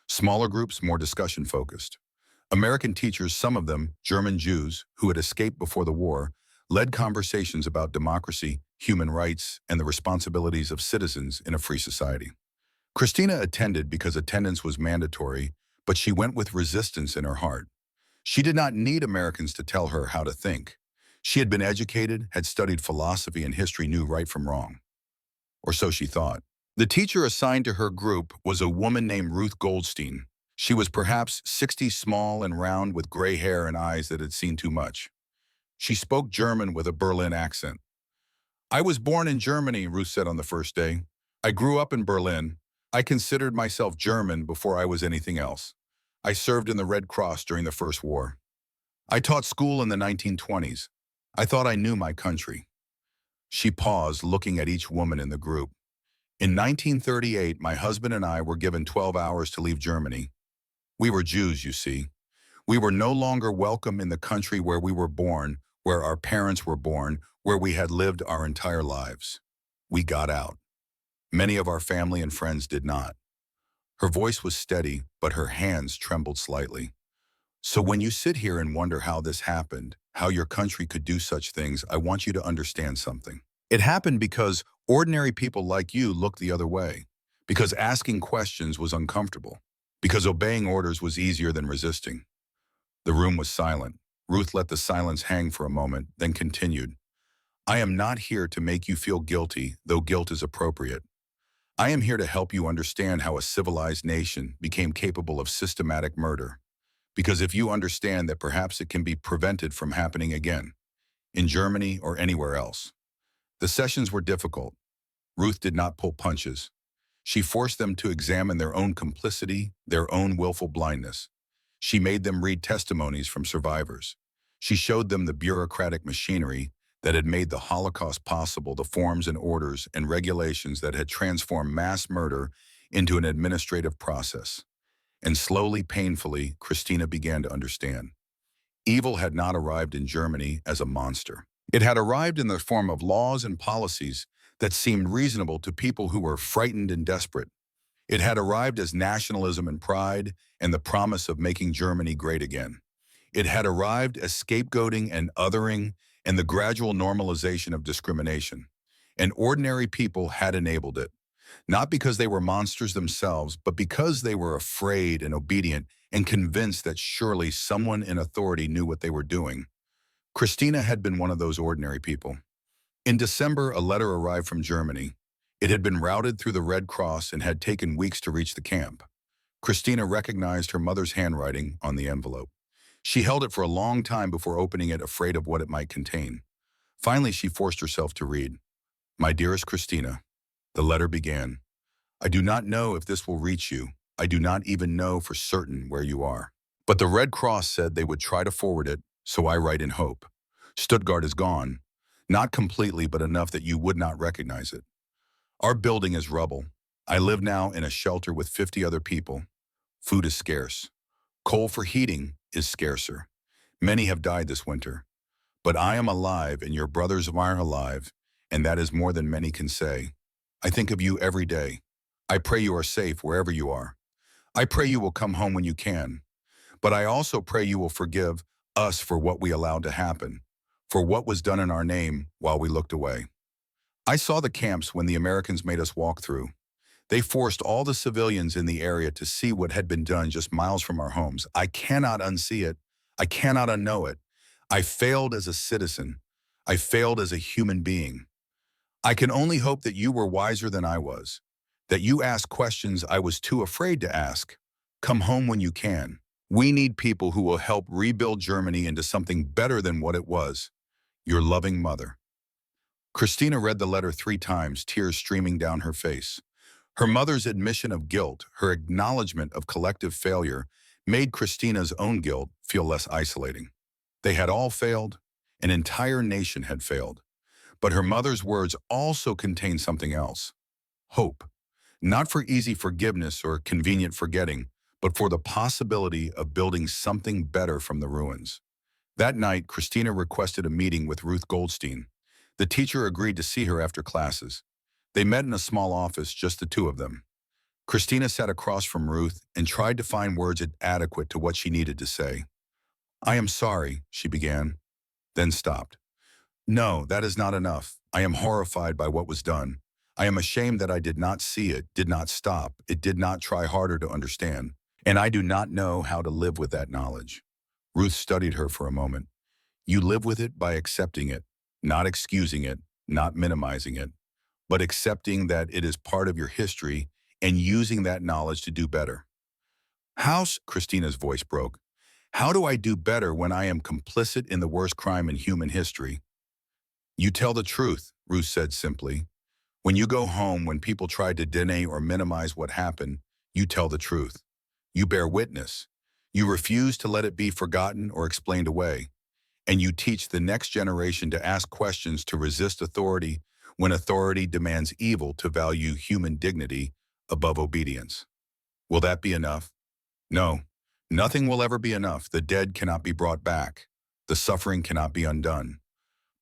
Smaller groups, more discussion-focused. American teachers, some of them German Jews who had escaped before the war, led conversations about democracy, human rights, and the responsibilities of citizens in a free society. Christina attended because attendance was mandatory, but she went with resistance in her heart. She did not need Americans to tell her how to think. She had been educated, had studied philosophy and history, knew right from wrong. Or so she thought. The teacher assigned to her group was a woman named Ruth Goldstein. She was perhaps 60, small and round, with gray hair and eyes that had seen too much. She spoke German with a Berlin accent. "I was born in Germany," Ruth said on the first day. "I grew up in Berlin. I considered myself German before I was anything else. I served in the Red Cross during the First War. I taught school in the 1920s. I thought I knew my country." She paused, looking at each woman in the group. "In 1938, my husband and I were given 12 hours to leave Germany. We were Jews, you see. We were no longer welcome in the country where we were born, where our parents were born, where we had lived our entire lives. We got out. Many of our family and friends did not." Her voice was steady, but her hands trembled slightly. "So when you sit here and wonder how this happened, how your country could do such things, I want you to understand something. It happened because ordinary people like you looked the other way, because asking questions was uncomfortable, because obeying orders was easier than resisting." The room was silent. Ruth let the silence hang for a moment, then continued. "I am not here to make you feel guilty, though guilt is appropriate. I am here to help you understand how a civilized nation became capable of systematic murder. Because if you understand that perhaps it can be prevented from happening again, in Germany or anywhere else." The sessions were difficult. Ruth did not pull punches. She forced them to examine their own complicity, their own willful blindness. She made them read testimonies from survivors. She showed them the bureaucratic machinery that had made the Holocaust possible, the forms and orders and regulations that had transformed mass murder into an administrative process. And slowly, painfully, Christina began to understand. Evil had not arrived in Germany as a monster. It had arrived in the form of laws and policies that seemed reasonable to people who were frightened and desperate. It had arrived as nationalism and pride and the promise of making Germany great again. It had arrived as scapegoating and othering and the gradual normalization of discrimination. And ordinary people had enabled it, not because they were monsters themselves, but because they were afraid and obedient and convinced that surely someone in authority knew what they were doing. Christina had been one of those ordinary people. In December, a letter arrived from Germany. It had been routed through the Red Cross and had taken weeks to reach the camp. Christina recognized her mother's handwriting on the envelope. She held it for a long time before opening it, afraid of what it might contain. Finally, she forced herself to read. "My dearest Christina," the letter began. "I do not know if this will reach you. I do not even know for certain where you are. But the Red Cross said they would try to forward it, so I write in hope. Stuttgart is gone. Not completely, but enough that you would not recognize it. Our building is rubble. I live now in a shelter with 50 other people. Food is scarce. Coal for heating is scarcer. Many have died this winter. But I am alive and your brothers are alive, and that is more than many can say. I think of you every day. I pray you are safe wherever you are. I pray you will come home when you can. But I also pray you will forgive us for what we allowed to happen, for what was done in our name while we looked away. I saw the camps when the Americans made us walk through. They forced all the civilians in the area to see what had been done just miles from our homes. I cannot unsee it. I cannot unknow it. I failed as a citizen. I failed as a human being. I can only hope that you were wiser than I was, that you asked questions I was too afraid to ask. Come home when you can. We need people who will help rebuild Germany into something better than what it was. Your loving mother. Christina read the letter 3 times, tears streaming down her face. Her mother's admission of guilt, her acknowledgement of collective failure, made Christina's own guilt feel less isolating. They had all failed. An entire nation had failed. But her mother's words also contained something else. Hope. Not for easy forgiveness or convenient forgetting, but for the possibility of building something better from the ruins. That night, Christina requested a meeting with Ruth Goldstein. The teacher agreed to see her after classes. They met in a small office, just the two of them. Christina sat across from Ruth and tried to find words adequate to what she needed to say. I am sorry, she began, then stopped. No, that is not enough. I am horrified by what was done. I am ashamed that I did not see it, did not stop, it did not try harder to understand. And I do not know how to live with that knowledge. Ruth studied her for a moment. You live with it by accepting it, not excusing it, not minimizing it, but accepting that it is part of your history and using that knowledge to do better. How, Christina's voice broke, how do I do better when I am complicit in the worst crime in human history? You tell the truth, Ruth said simply. When you go home, when people try to deny or minimize what happened, you tell the truth. You bear witness. You refuse to let it be forgotten or explained away. And you teach the next generation to ask questions, to resist authority when authority demands evil, to value human dignity above obedience. Will that be enough? No, nothing will ever be enough. The dead cannot be brought back. The suffering cannot be undone.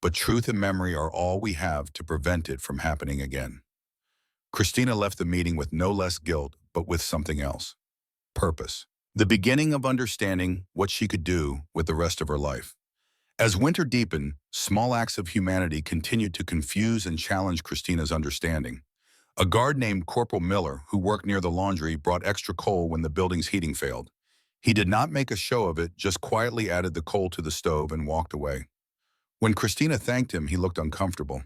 But truth and memory are all we have to prevent it from happening again. Christina left the meeting with no less guilt, but with something else. Purpose. The beginning of understanding what she could do with the rest of her life. As winter deepened, small acts of humanity continued to confuse and challenge Christina's understanding. A guard named Corporal Miller, who worked near the laundry, brought extra coal when the building's heating failed. He did not make a show of it, just quietly added the coal to the stove and walked away. When Christina thanked him, he looked uncomfortable.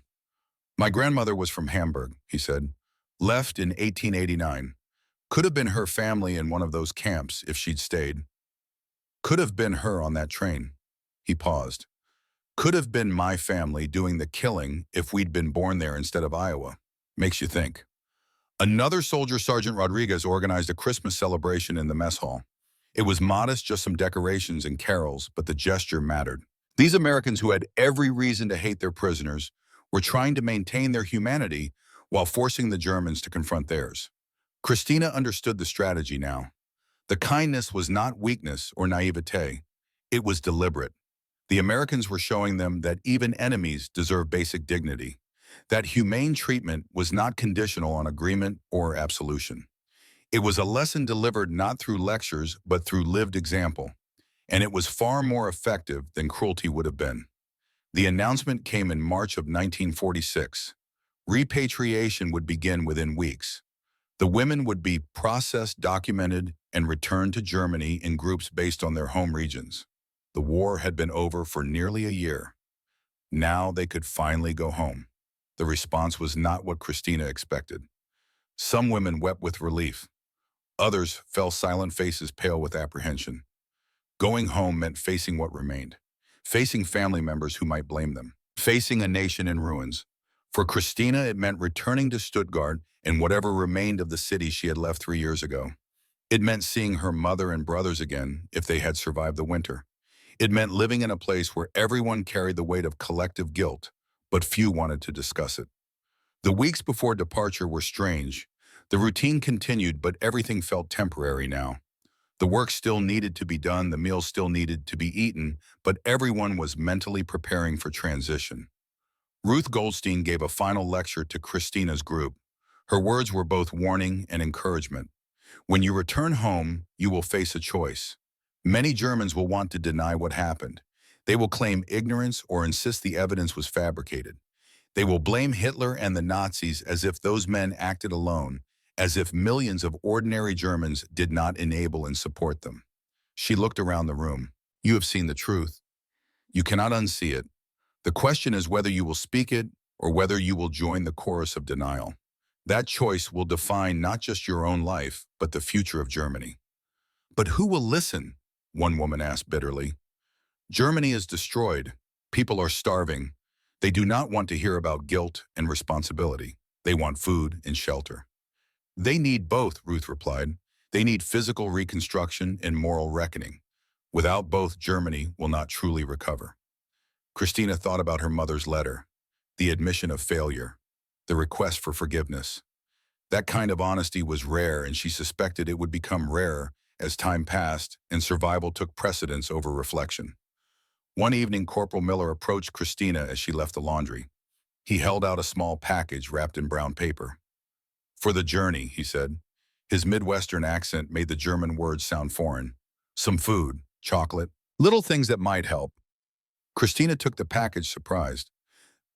My grandmother was from Hamburg, he said. Left in 1889. Could have been her family in one of those camps if she'd stayed. Could have been her on that train. He paused. Could have been my family doing the killing if we'd been born there instead of Iowa. Makes you think. Another soldier, Sergeant Rodriguez, organized a Christmas celebration in the mess hall. It was modest, just some decorations and carols, but the gesture mattered. These Americans, who had every reason to hate their prisoners, were trying to maintain their humanity while forcing the Germans to confront theirs. Christina understood the strategy now. The kindness was not weakness or naivete. It was deliberate. The Americans were showing them that even enemies deserve basic dignity, that humane treatment was not conditional on agreement or absolution. It was a lesson delivered not through lectures, but through lived example. And it was far more effective than cruelty would have been. The announcement came in March of 1946. Repatriation would begin within weeks. The women would be processed, documented, and returned to Germany in groups based on their home regions. The war had been over for nearly a year. Now they could finally go home. The response was not what Christina expected. Some women wept with relief. Others fell silent, faces pale with apprehension. Going home meant facing what remained, facing family members who might blame them, facing a nation in ruins. For Christina, it meant returning to Stuttgart and whatever remained of the city she had left 3 years ago. It meant seeing her mother and brothers again if they had survived the winter. It meant living in a place where everyone carried the weight of collective guilt, but few wanted to discuss it. The weeks before departure were strange. The routine continued, but everything felt temporary now. The work still needed to be done, the meals still needed to be eaten, but everyone was mentally preparing for transition. Ruth Goldstein gave a final lecture to Christina's group. Her words were both warning and encouragement. When you return home, you will face a choice. Many Germans will want to deny what happened. They will claim ignorance or insist the evidence was fabricated. They will blame Hitler and the Nazis as if those men acted alone, as if millions of ordinary Germans did not enable and support them. She looked around the room. You have seen the truth. You cannot unsee it. The question is whether you will speak it or whether you will join the chorus of denial. That choice will define not just your own life, but the future of Germany. But who will listen? One woman asked bitterly. Germany is destroyed. People are starving. They do not want to hear about guilt and responsibility. They want food and shelter. They need both, Ruth replied. They need physical reconstruction and moral reckoning. Without both, Germany will not truly recover. Christina thought about her mother's letter, the admission of failure, the request for forgiveness. That kind of honesty was rare, and she suspected it would become rarer as time passed and survival took precedence over reflection. One evening, Corporal Miller approached Christina as she left the laundry. He held out a small package wrapped in brown paper. For the journey, he said. His Midwestern accent made the German words sound foreign. Some food, chocolate, little things that might help. Christina took the package surprised.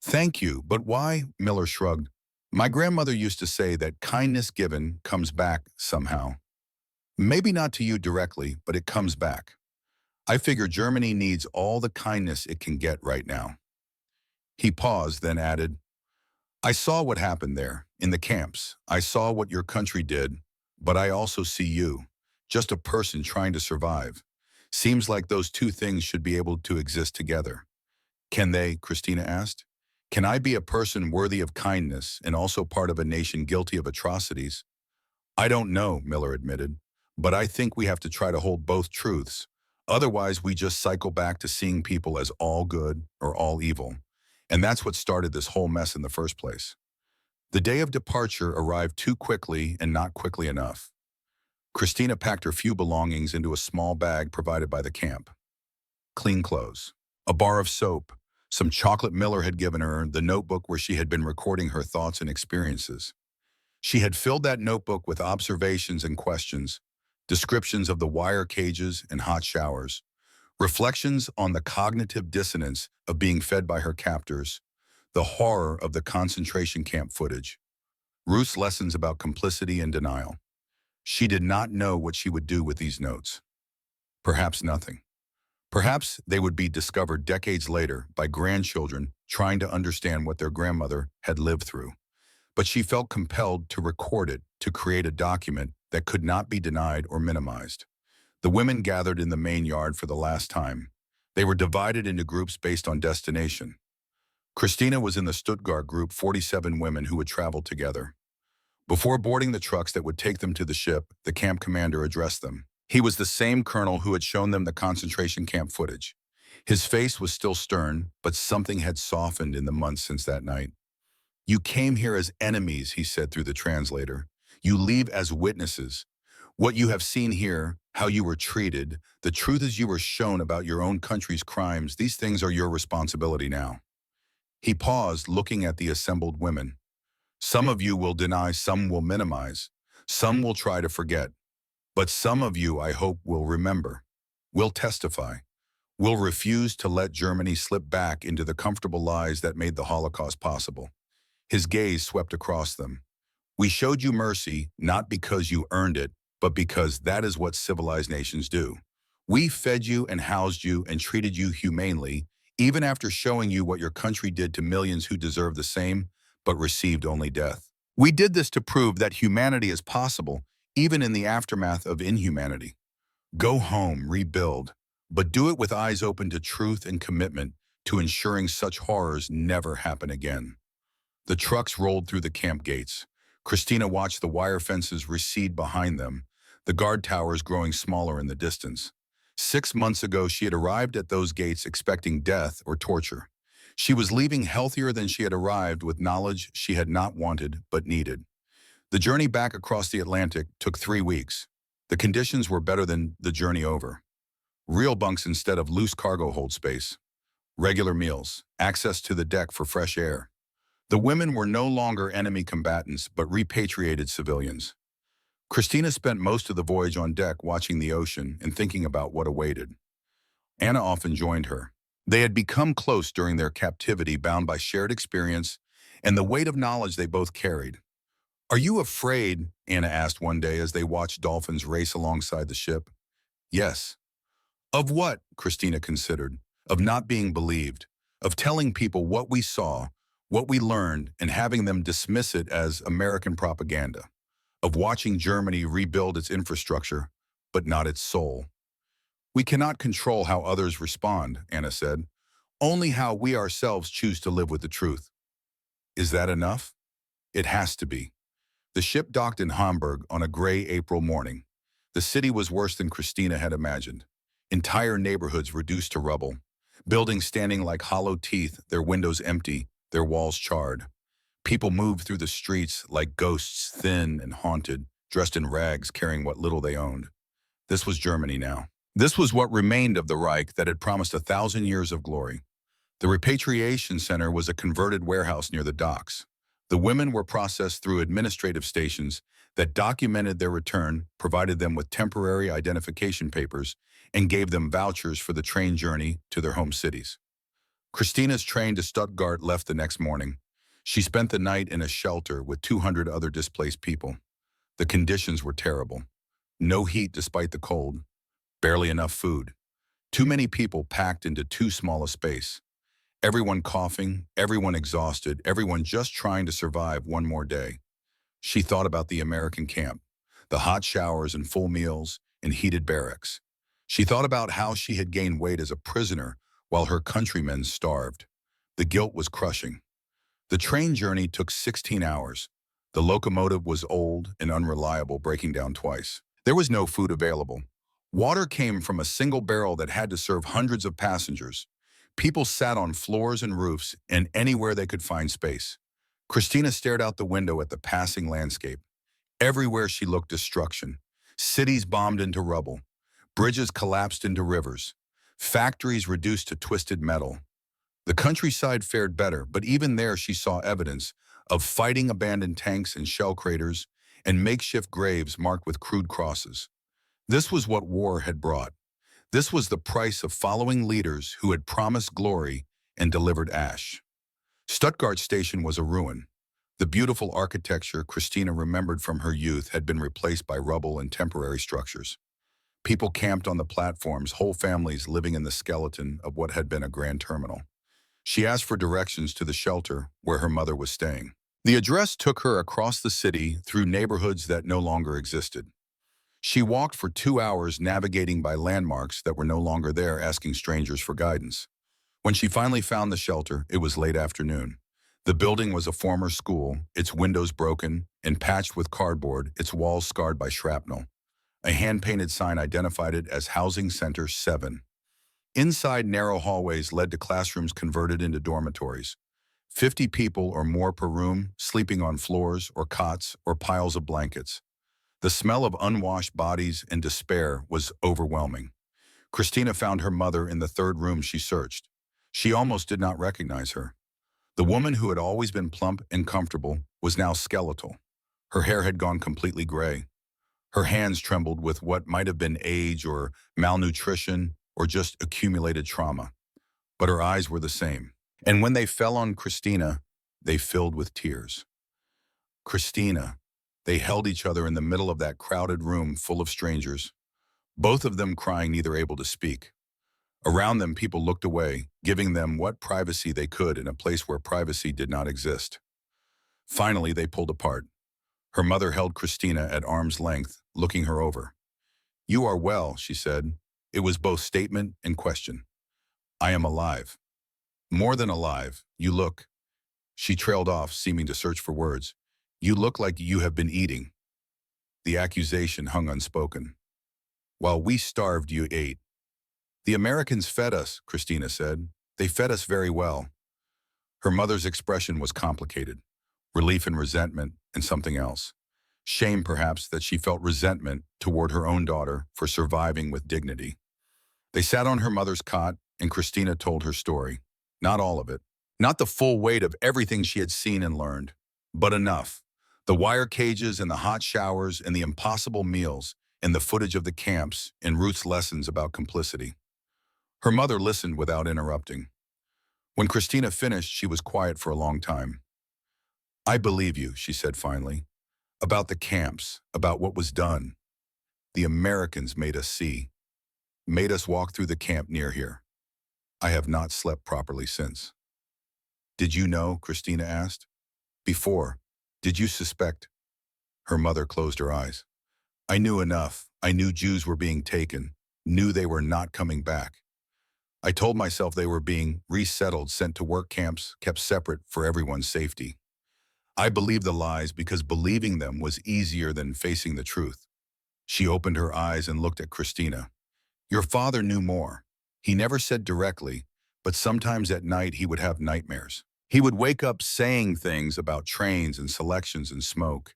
Thank you, but why? Miller shrugged. My grandmother used to say that kindness given comes back somehow. Maybe not to you directly, but it comes back. I figure Germany needs all the kindness it can get right now. He paused, then added, I saw what happened there, in the camps. I saw what your country did, but I also see you, just a person trying to survive. Seems like those two things should be able to exist together. Can they? Christina asked. Can I be a person worthy of kindness and also part of a nation guilty of atrocities? I don't know, Miller admitted, but I think we have to try to hold both truths. Otherwise, we just cycle back to seeing people as all good or all evil. And that's what started this whole mess in the first place. The day of departure arrived too quickly and not quickly enough. Christina packed her few belongings into a small bag provided by the camp. Clean clothes, a bar of soap, some chocolate Miller had given her, the notebook where she had been recording her thoughts and experiences. She had filled that notebook with observations and questions, descriptions of the wire cages and hot showers, reflections on the cognitive dissonance of being fed by her captors, the horror of the concentration camp footage, Ruth's lessons about complicity and denial. She did not know what she would do with these notes. Perhaps nothing. Perhaps they would be discovered decades later by grandchildren trying to understand what their grandmother had lived through. But she felt compelled to record it, to create a document that could not be denied or minimized. The women gathered in the main yard for the last time. They were divided into groups based on destination. Christina was in the Stuttgart group, 47 women who had traveled together. Before boarding the trucks that would take them to the ship, the camp commander addressed them. He was the same colonel who had shown them the concentration camp footage. His face was still stern, but something had softened in the months since that night. You came here as enemies, he said through the translator. You leave as witnesses. What you have seen here, how you were treated, the truth is you were shown about your own country's crimes, these things are your responsibility now. He paused, looking at the assembled women. Some of you will deny, some will minimize. Some will try to forget. But some of you, I hope, will remember, will testify, will refuse to let Germany slip back into the comfortable lies that made the Holocaust possible. His gaze swept across them. We showed you mercy, not because you earned it, but because that is what civilized nations do. We fed you and housed you and treated you humanely, even after showing you what your country did to millions who deserved the same, but received only death. We did this to prove that humanity is possible, even in the aftermath of inhumanity. Go home, rebuild, but do it with eyes open to truth and commitment to ensuring such horrors never happen again. The trucks rolled through the camp gates. Christina watched the wire fences recede behind them, the guard towers growing smaller in the distance. 6 months ago, she had arrived at those gates expecting death or torture. She was leaving healthier than she had arrived, with knowledge she had not wanted but needed. The journey back across the Atlantic took 3 weeks. The conditions were better than the journey over. Real bunks instead of loose cargo hold space. Regular meals, access to the deck for fresh air. The women were no longer enemy combatants but repatriated civilians. Christina spent most of the voyage on deck watching the ocean and thinking about what awaited. Anna often joined her. They had become close during their captivity, bound by shared experience and the weight of knowledge they both carried. "Are you afraid?" Anna asked one day as they watched dolphins race alongside the ship. "Yes." "Of what?" Christina considered. "Of not being believed. Of telling people what we saw, what we learned, and having them dismiss it as American propaganda. Of watching Germany rebuild its infrastructure, but not its soul." "We cannot control how others respond," Anna said. "Only how we ourselves choose to live with the truth." Is that enough? It has to be. The ship docked in Hamburg on a gray April morning. The city was worse than Christina had imagined. Entire neighborhoods reduced to rubble. Buildings standing like hollow teeth, their windows empty, their walls charred. People moved through the streets like ghosts, thin and haunted, dressed in rags, carrying what little they owned. This was Germany now. This was what remained of the Reich that had promised 1,000 years of glory. The repatriation center was a converted warehouse near the docks. The women were processed through administrative stations that documented their return, provided them with temporary identification papers, and gave them vouchers for the train journey to their home cities. Christina's train to Stuttgart left the next morning. She spent the night in a shelter with 200 other displaced people. The conditions were terrible. No heat despite the cold. Barely enough food. Too many people packed into too small a space. Everyone coughing, everyone exhausted, everyone just trying to survive one more day. She thought about the American camp, the hot showers and full meals and heated barracks. She thought about how she had gained weight as a prisoner while her countrymen starved. The guilt was crushing. The train journey took 16 hours. The locomotive was old and unreliable, breaking down twice. There was no food available. Water came from a single barrel that had to serve hundreds of passengers. People sat on floors and roofs and anywhere they could find space. Christina stared out the window at the passing landscape. Everywhere she looked, destruction. Cities bombed into rubble. Bridges collapsed into rivers. Factories reduced to twisted metal. The countryside fared better, but even there she saw evidence of fighting abandoned tanks and shell craters and makeshift graves marked with crude crosses. This was what war had brought. This was the price of following leaders who had promised glory and delivered ash. Stuttgart station was a ruin. The beautiful architecture Christina remembered from her youth had been replaced by rubble and temporary structures. People camped on the platforms, whole families living in the skeleton of what had been a grand terminal. She asked for directions to the shelter where her mother was staying. The address took her across the city through neighborhoods that no longer existed. She walked for 2 hours navigating by landmarks that were no longer there, asking strangers for guidance. When she finally found the shelter, it was late afternoon. The building was a former school, its windows broken and patched with cardboard, its walls scarred by shrapnel. A hand-painted sign identified it as Housing Center 7. Inside, narrow hallways led to classrooms converted into dormitories. 50 people or more per room, sleeping on floors or cots or piles of blankets. The smell of unwashed bodies and despair was overwhelming. Christina found her mother in the third room she searched. She almost did not recognize her. The woman who had always been plump and comfortable was now skeletal. Her hair had gone completely gray. Her hands trembled with what might have been age or malnutrition or just accumulated trauma. But her eyes were the same. And when they fell on Christina, they filled with tears. Christina. They held each other in the middle of that crowded room full of strangers, both of them crying, neither able to speak. Around them, people looked away, giving them what privacy they could in a place where privacy did not exist. Finally, they pulled apart. Her mother held Christina at arm's length, looking her over. "You are well," she said. It was both statement and question. "I am alive." "More than alive. You look." She trailed off, seeming to search for words. "You look like you have been eating." The accusation hung unspoken. "While we starved, you ate." "The Americans fed us," Christina said. "They fed us very well." Her mother's expression was complicated. Relief and resentment and something else. Shame, perhaps, that she felt resentment toward her own daughter for surviving with dignity. They sat on her mother's cot, and Christina told her story. Not all of it. Not the full weight of everything she had seen and learned. But enough. The wire cages and the hot showers and the impossible meals and the footage of the camps and Ruth's lessons about complicity. Her mother listened without interrupting. When Christina finished, she was quiet for a long time. "I believe you," she said finally. "About the camps, about what was done. The Americans made us see, made us walk through the camp near here. I have not slept properly since." "Did you know?" Christina asked. "Before, did you suspect?" Her mother closed her eyes. "I knew enough. I knew Jews were being taken, knew they were not coming back. I told myself they were being resettled, sent to work camps, kept separate for everyone's safety. I believed the lies because believing them was easier than facing the truth." She opened her eyes and looked at Christina. "Your father knew more. He never said directly, but sometimes at night he would have nightmares. He would wake up saying things about trains and selections and smoke.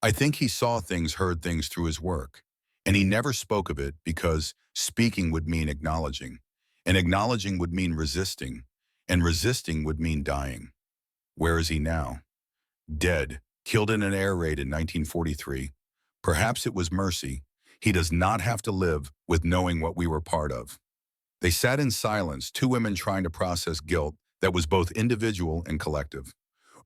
I think he saw things, heard things through his work. And he never spoke of it because speaking would mean acknowledging. And acknowledging would mean resisting. And resisting would mean dying. Where is he now? Dead, killed in an air raid in 1943. Perhaps it was mercy. He does not have to live with knowing what we were part of." They sat in silence, two women trying to process guilt that was both individual and collective.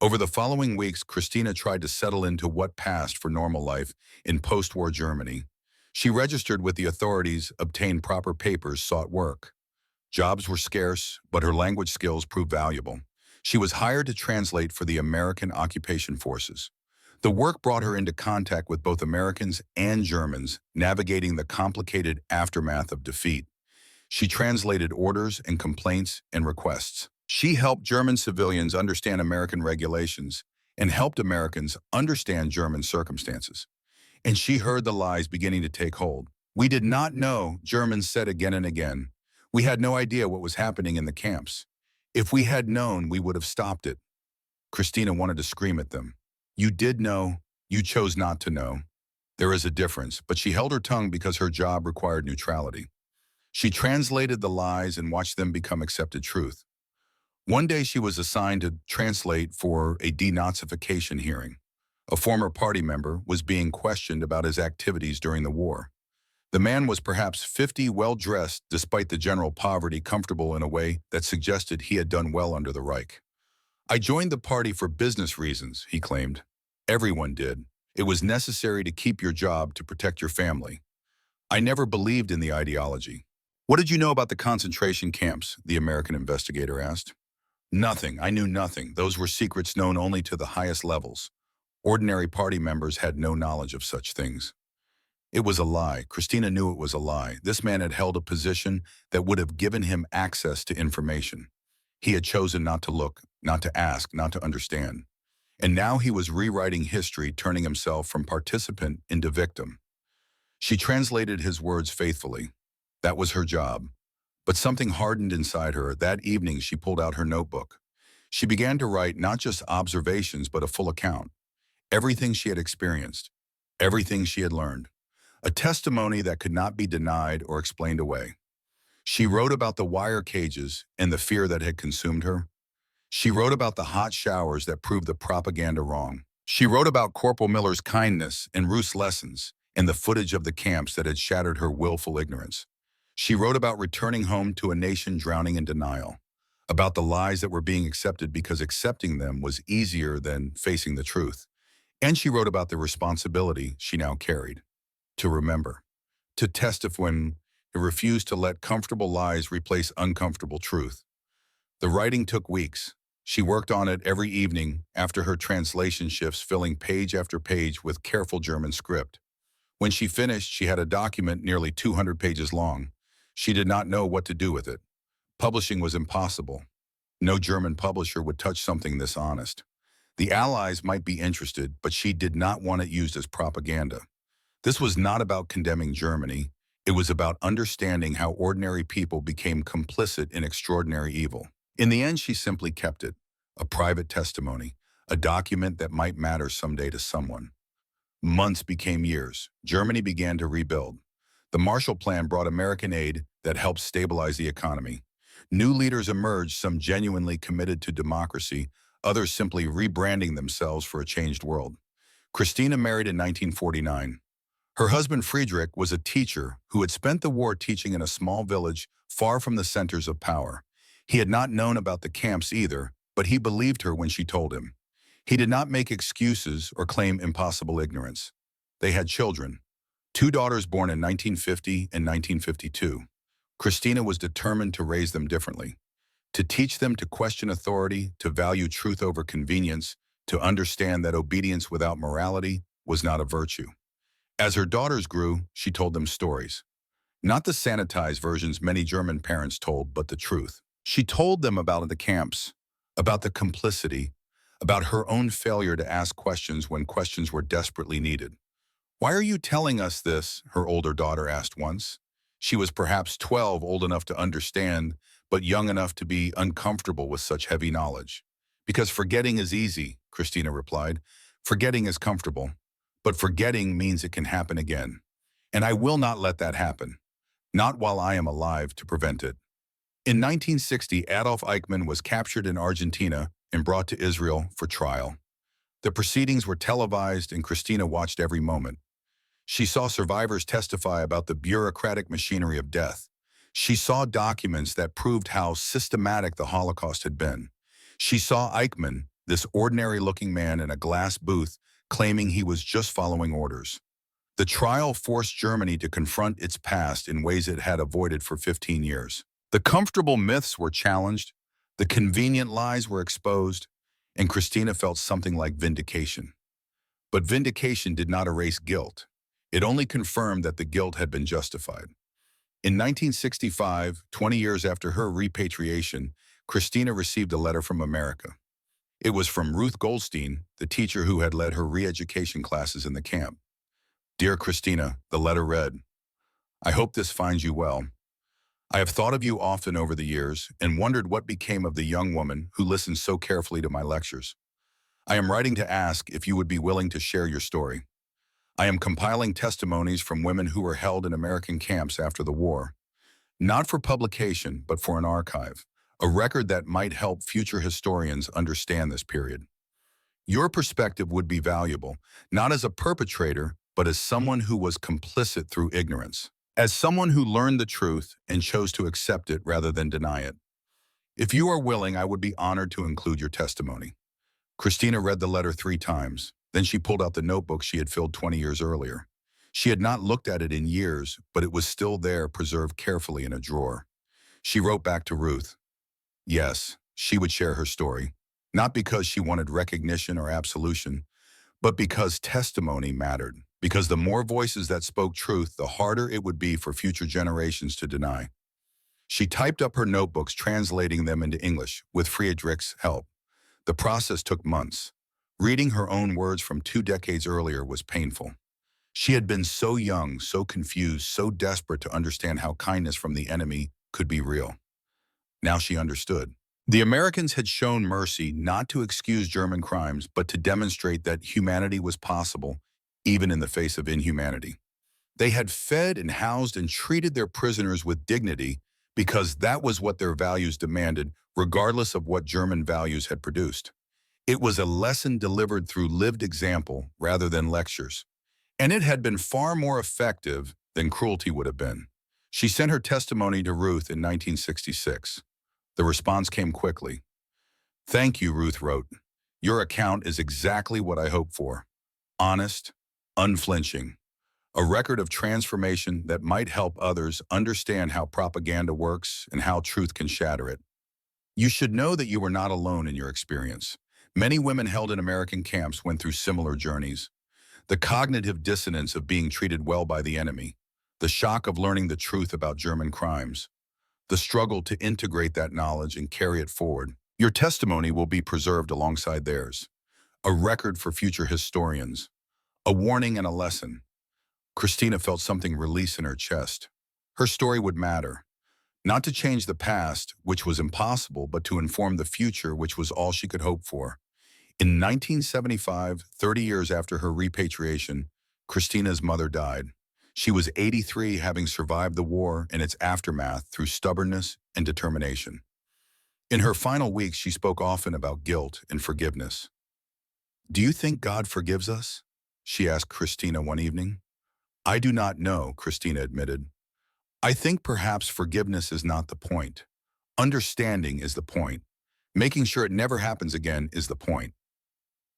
Over the following weeks, Christina tried to settle into what passed for normal life in post-war Germany. She registered with the authorities, obtained proper papers, sought work. Jobs were scarce, but her language skills proved valuable. She was hired to translate for the American occupation forces. The work brought her into contact with both Americans and Germans, navigating the complicated aftermath of defeat. She translated orders and complaints and requests. She helped German civilians understand American regulations and helped Americans understand German circumstances. And she heard the lies beginning to take hold. "We did not know," Germans said again and again. "We had no idea what was happening in the camps. If we had known, we would have stopped it." Christina wanted to scream at them. "You did know. You chose not to know. There is a difference," but she held her tongue because her job required neutrality. She translated the lies and watched them become accepted truth. One day she was assigned to translate for a denazification hearing. A former party member was being questioned about his activities during the war. The man was perhaps 50, well-dressed despite the general poverty, comfortable in a way that suggested he had done well under the Reich. "I joined the party for business reasons," he claimed. "Everyone did. It was necessary to keep your job, to protect your family. I never believed in the ideology." "What did you know about the concentration camps?" the American investigator asked. "Nothing. I knew nothing. Those were secrets known only to the highest levels. Ordinary party members had no knowledge of such things." It was a lie. Christina knew it was a lie. This man had held a position that would have given him access to information. He had chosen not to look, not to ask, not to understand. And now he was rewriting history, turning himself from participant into victim. She translated his words faithfully. That was her job. But something hardened inside her. That evening, she pulled out her notebook. She began to write not just observations, but a full account. Everything she had experienced. Everything she had learned. A testimony that could not be denied or explained away. She wrote about the wire cages and the fear that had consumed her. She wrote about the hot showers that proved the propaganda wrong. She wrote about Corporal Miller's kindness and Ruth's lessons and the footage of the camps that had shattered her willful ignorance. She wrote about returning home to a nation drowning in denial, about the lies that were being accepted because accepting them was easier than facing the truth. And she wrote about the responsibility she now carried. To remember, to testify when it refused to let comfortable lies replace uncomfortable truth. The writing took weeks. She worked on it every evening after her translation shifts, filling page after page with careful German script. When she finished, she had a document nearly 200 pages long. She did not know what to do with it. Publishing was impossible. No German publisher would touch something this honest. The Allies might be interested, but she did not want it used as propaganda. This was not about condemning Germany. It was about understanding how ordinary people became complicit in extraordinary evil. In the end, she simply kept it, a private testimony, a document that might matter someday to someone. Months became years. Germany began to rebuild. The Marshall Plan brought American aid that helped stabilize the economy. New leaders emerged, some genuinely committed to democracy, others simply rebranding themselves for a changed world. Christina married in 1949. Her husband Friedrich was a teacher who had spent the war teaching in a small village far from the centers of power. He had not known about the camps either, but he believed her when she told him. He did not make excuses or claim impossible ignorance. They had children, two daughters born in 1950 and 1952. Christina was determined to raise them differently, to teach them to question authority, to value truth over convenience, to understand that obedience without morality was not a virtue. As her daughters grew, she told them stories. Not the sanitized versions many German parents told, but the truth. She told them about the camps, about the complicity, about her own failure to ask questions when questions were desperately needed. "Why are you telling us this?" her older daughter asked once. She was perhaps 12, old enough to understand, but young enough to be uncomfortable with such heavy knowledge. "Because forgetting is easy," Christina replied. "Forgetting is comfortable, but forgetting means it can happen again. And I will not let that happen, not while I am alive to prevent it." In 1960, Adolf Eichmann was captured in Argentina and brought to Israel for trial. The proceedings were televised and Christina watched every moment. She saw survivors testify about the bureaucratic machinery of death. She saw documents that proved how systematic the Holocaust had been. She saw Eichmann, this ordinary-looking man in a glass booth, claiming he was just following orders. The trial forced Germany to confront its past in ways it had avoided for 15 years. The comfortable myths were challenged, the convenient lies were exposed, and Christina felt something like vindication. But vindication did not erase guilt. It only confirmed that the guilt had been justified. In 1965, 20 years after her repatriation, Christina received a letter from America. It was from Ruth Goldstein, the teacher who had led her re-education classes in the camp. "Dear Christina," the letter read, "I hope this finds you well. I have thought of you often over the years and wondered what became of the young woman who listened so carefully to my lectures. I am writing to ask if you would be willing to share your story. I am compiling testimonies from women who were held in American camps after the war, not for publication, but for an archive, a record that might help future historians understand this period. Your perspective would be valuable, not as a perpetrator, but as someone who was complicit through ignorance, as someone who learned the truth and chose to accept it rather than deny it. If you are willing, I would be honored to include your testimony." Christina read the letter 3 times. Then she pulled out the notebook she had filled 20 years earlier. She had not looked at it in years, but it was still there, preserved carefully in a drawer. She wrote back to Ruth. Yes, she would share her story, not because she wanted recognition or absolution, but because testimony mattered, because the more voices that spoke truth, the harder it would be for future generations to deny. She typed up her notebooks, translating them into English with Friedrich's help. The process took months. Reading her own words from 2 decades earlier was painful. She had been so young, so confused, so desperate to understand how kindness from the enemy could be real. Now she understood. The Americans had shown mercy not to excuse German crimes, but to demonstrate that humanity was possible, even in the face of inhumanity. They had fed and housed and treated their prisoners with dignity because that was what their values demanded, regardless of what German values had produced. It was a lesson delivered through lived example rather than lectures. And it had been far more effective than cruelty would have been. She sent her testimony to Ruth in 1966. The response came quickly. "Thank you," Ruth wrote. "Your account is exactly what I hoped for. Honest, unflinching. A record of transformation that might help others understand how propaganda works and how truth can shatter it. You should know that you were not alone in your experience. Many women held in American camps went through similar journeys. The cognitive dissonance of being treated well by the enemy, the shock of learning the truth about German crimes, the struggle to integrate that knowledge and carry it forward. Your testimony will be preserved alongside theirs, a record for future historians, a warning and a lesson." Christina felt something release in her chest. Her story would matter, not to change the past, which was impossible, but to inform the future, which was all she could hope for. In 1975, 30 years after her repatriation, Christina's mother died. She was 83, having survived the war and its aftermath through stubbornness and determination. In her final weeks, she spoke often about guilt and forgiveness. "Do you think God forgives us?" she asked Christina one evening. I do not know, Christina admitted. I think perhaps forgiveness is not the point. Understanding is the point. Making sure it never happens again is the point.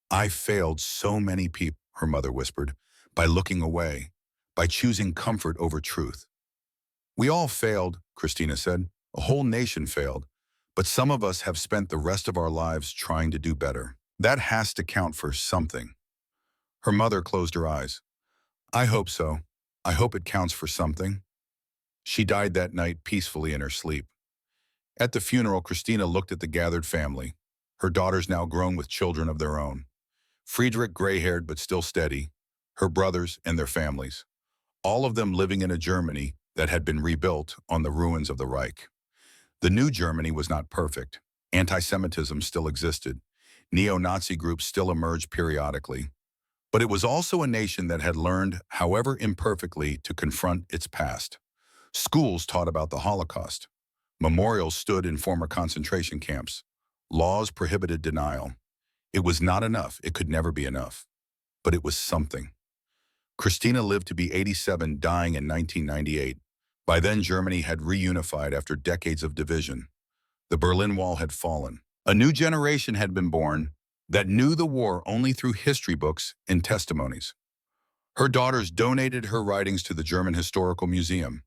I failed so many people, her mother whispered, by looking away, by choosing comfort over truth. We all failed, Christina said. A whole nation failed. But some of us have spent the rest of our lives trying to do better. That has to count for something. Her mother closed her eyes. I hope so. I hope it counts for something. She died that night peacefully in her sleep. At the funeral, Christina looked at the gathered family, her daughters now grown with children of their own. Friedrich gray-haired but still steady, her brothers and their families, all of them living in a Germany that had been rebuilt on the ruins of the Reich. The new Germany was not perfect. Anti-Semitism still existed. Neo-Nazi groups still emerged periodically. But it was also a nation that had learned, however imperfectly, to confront its past. Schools taught about the Holocaust. Memorials stood in former concentration camps. Laws prohibited denial. It was not enough. It could never be enough. But it was something. Christina lived to be 87, dying in 1998. By then, Germany had reunified after decades of division. The Berlin Wall had fallen. A new generation had been born that knew the war only through history books and testimonies. Her daughters donated her writings to the German Historical Museum.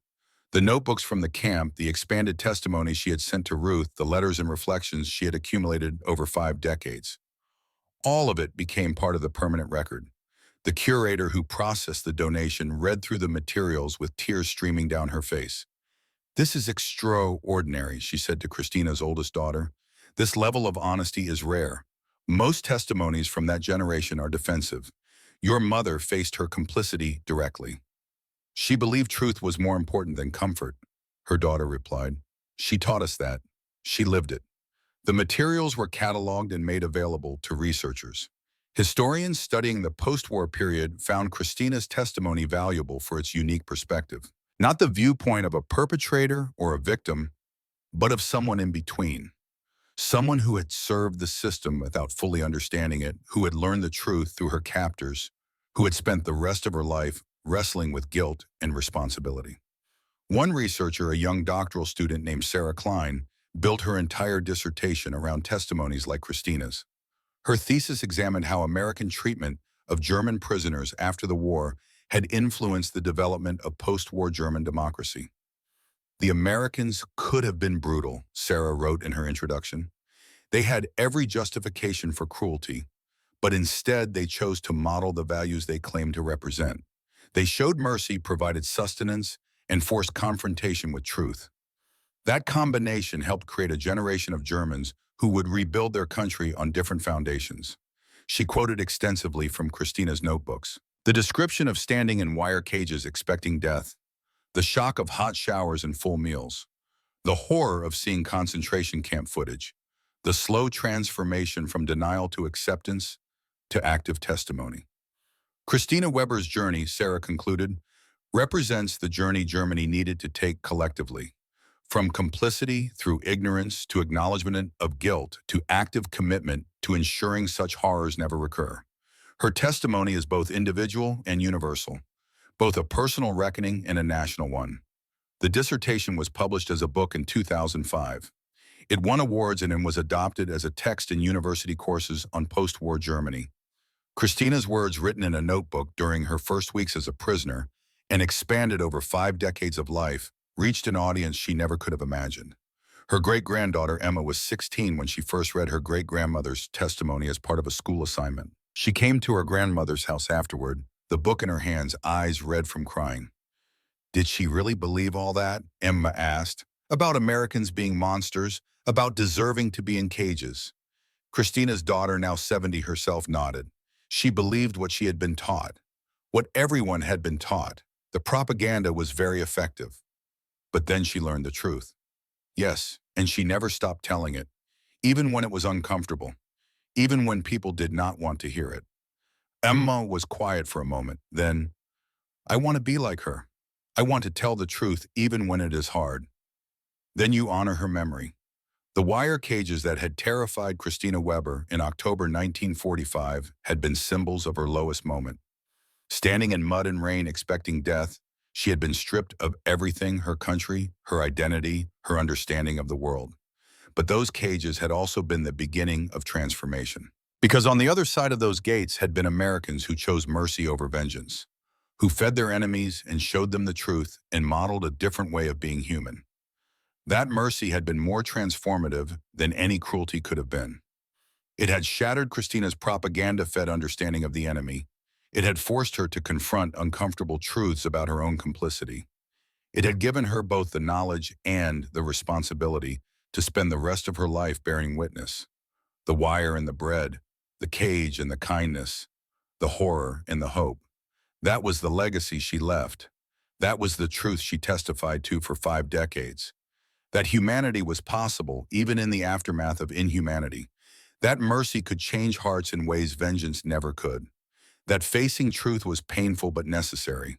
The notebooks from the camp, the expanded testimonies she had sent to Ruth, the letters and reflections she had accumulated over 5 decades. All of it became part of the permanent record. The curator who processed the donation read through the materials with tears streaming down her face. This is extraordinary, she said to Christina's oldest daughter. This level of honesty is rare. Most testimonies from that generation are defensive. Your mother faced her complicity directly. She believed truth was more important than comfort, her daughter replied. She taught us that. She lived it. The materials were cataloged and made available to researchers. Historians studying the post-war period found Christina's testimony valuable for its unique perspective. Not the viewpoint of a perpetrator or a victim, but of someone in between. Someone who had served the system without fully understanding it, who had learned the truth through her captors, who had spent the rest of her life wrestling with guilt and responsibility. One researcher, a young doctoral student named Sarah Klein, built her entire dissertation around testimonies like Christina's. Her thesis examined how American treatment of German prisoners after the war had influenced the development of post-war German democracy. The Americans could have been brutal, Sarah wrote in her introduction. They had every justification for cruelty, but instead they chose to model the values they claimed to represent. They showed mercy, provided sustenance, and forced confrontation with truth. That combination helped create a generation of Germans who would rebuild their country on different foundations. She quoted extensively from Christina's notebooks. The description of standing in wire cages expecting death, the shock of hot showers and full meals, the horror of seeing concentration camp footage, the slow transformation from denial to acceptance to active testimony. Christina Weber's journey, Sarah concluded, represents the journey Germany needed to take collectively. From complicity through ignorance to acknowledgement of guilt to active commitment to ensuring such horrors never recur. Her testimony is both individual and universal, both a personal reckoning and a national one. The dissertation was published as a book in 2005. It won awards and was adopted as a text in university courses on post-war Germany. Christina's words, written in a notebook during her first weeks as a prisoner and expanded over 5 decades of life, reached an audience she never could have imagined. Her great-granddaughter Emma was 16 when she first read her great-grandmother's testimony as part of a school assignment. She came to her grandmother's house afterward, the book in her hands, eyes red from crying. Did she really believe all that? Emma asked. About Americans being monsters, about deserving to be in cages. Christina's daughter, now 70 herself, nodded. She believed what she had been taught, what everyone had been taught. The propaganda was very effective. But then she learned the truth. Yes, and she never stopped telling it, even when it was uncomfortable, even when people did not want to hear it. Emma was quiet for a moment. Then, I want to be like her. I want to tell the truth even when it is hard. Then you honor her memory. The wire cages that had terrified Christina Weber in October 1945 had been symbols of her lowest moment. Standing in mud and rain expecting death, she had been stripped of everything: her country, her identity, her understanding of the world. But those cages had also been the beginning of transformation. Because on the other side of those gates had been Americans who chose mercy over vengeance, who fed their enemies and showed them the truth and modeled a different way of being human. That mercy had been more transformative than any cruelty could have been. It had shattered Christina's propaganda-fed understanding of the enemy. It had forced her to confront uncomfortable truths about her own complicity. It had given her both the knowledge and the responsibility to spend the rest of her life bearing witness. The wire and the bread, the cage and the kindness, the horror and the hope. That was the legacy she left. That was the truth she testified to for 5 decades. That humanity was possible even in the aftermath of inhumanity. That mercy could change hearts in ways vengeance never could. That facing truth was painful but necessary.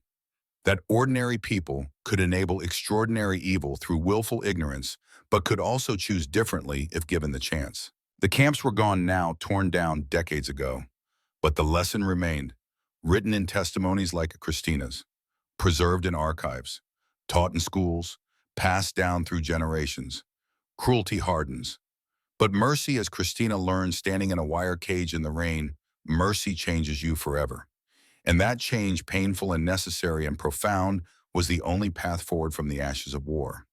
That ordinary people could enable extraordinary evil through willful ignorance, but could also choose differently if given the chance. The camps were gone now, torn down decades ago. But the lesson remained, written in testimonies like Christina's, preserved in archives, taught in schools, passed down through generations. Cruelty hardens. But mercy, as Christina learned standing in a wire cage in the rain, mercy changes you forever. And that change, painful and necessary and profound, was the only path forward from the ashes of war.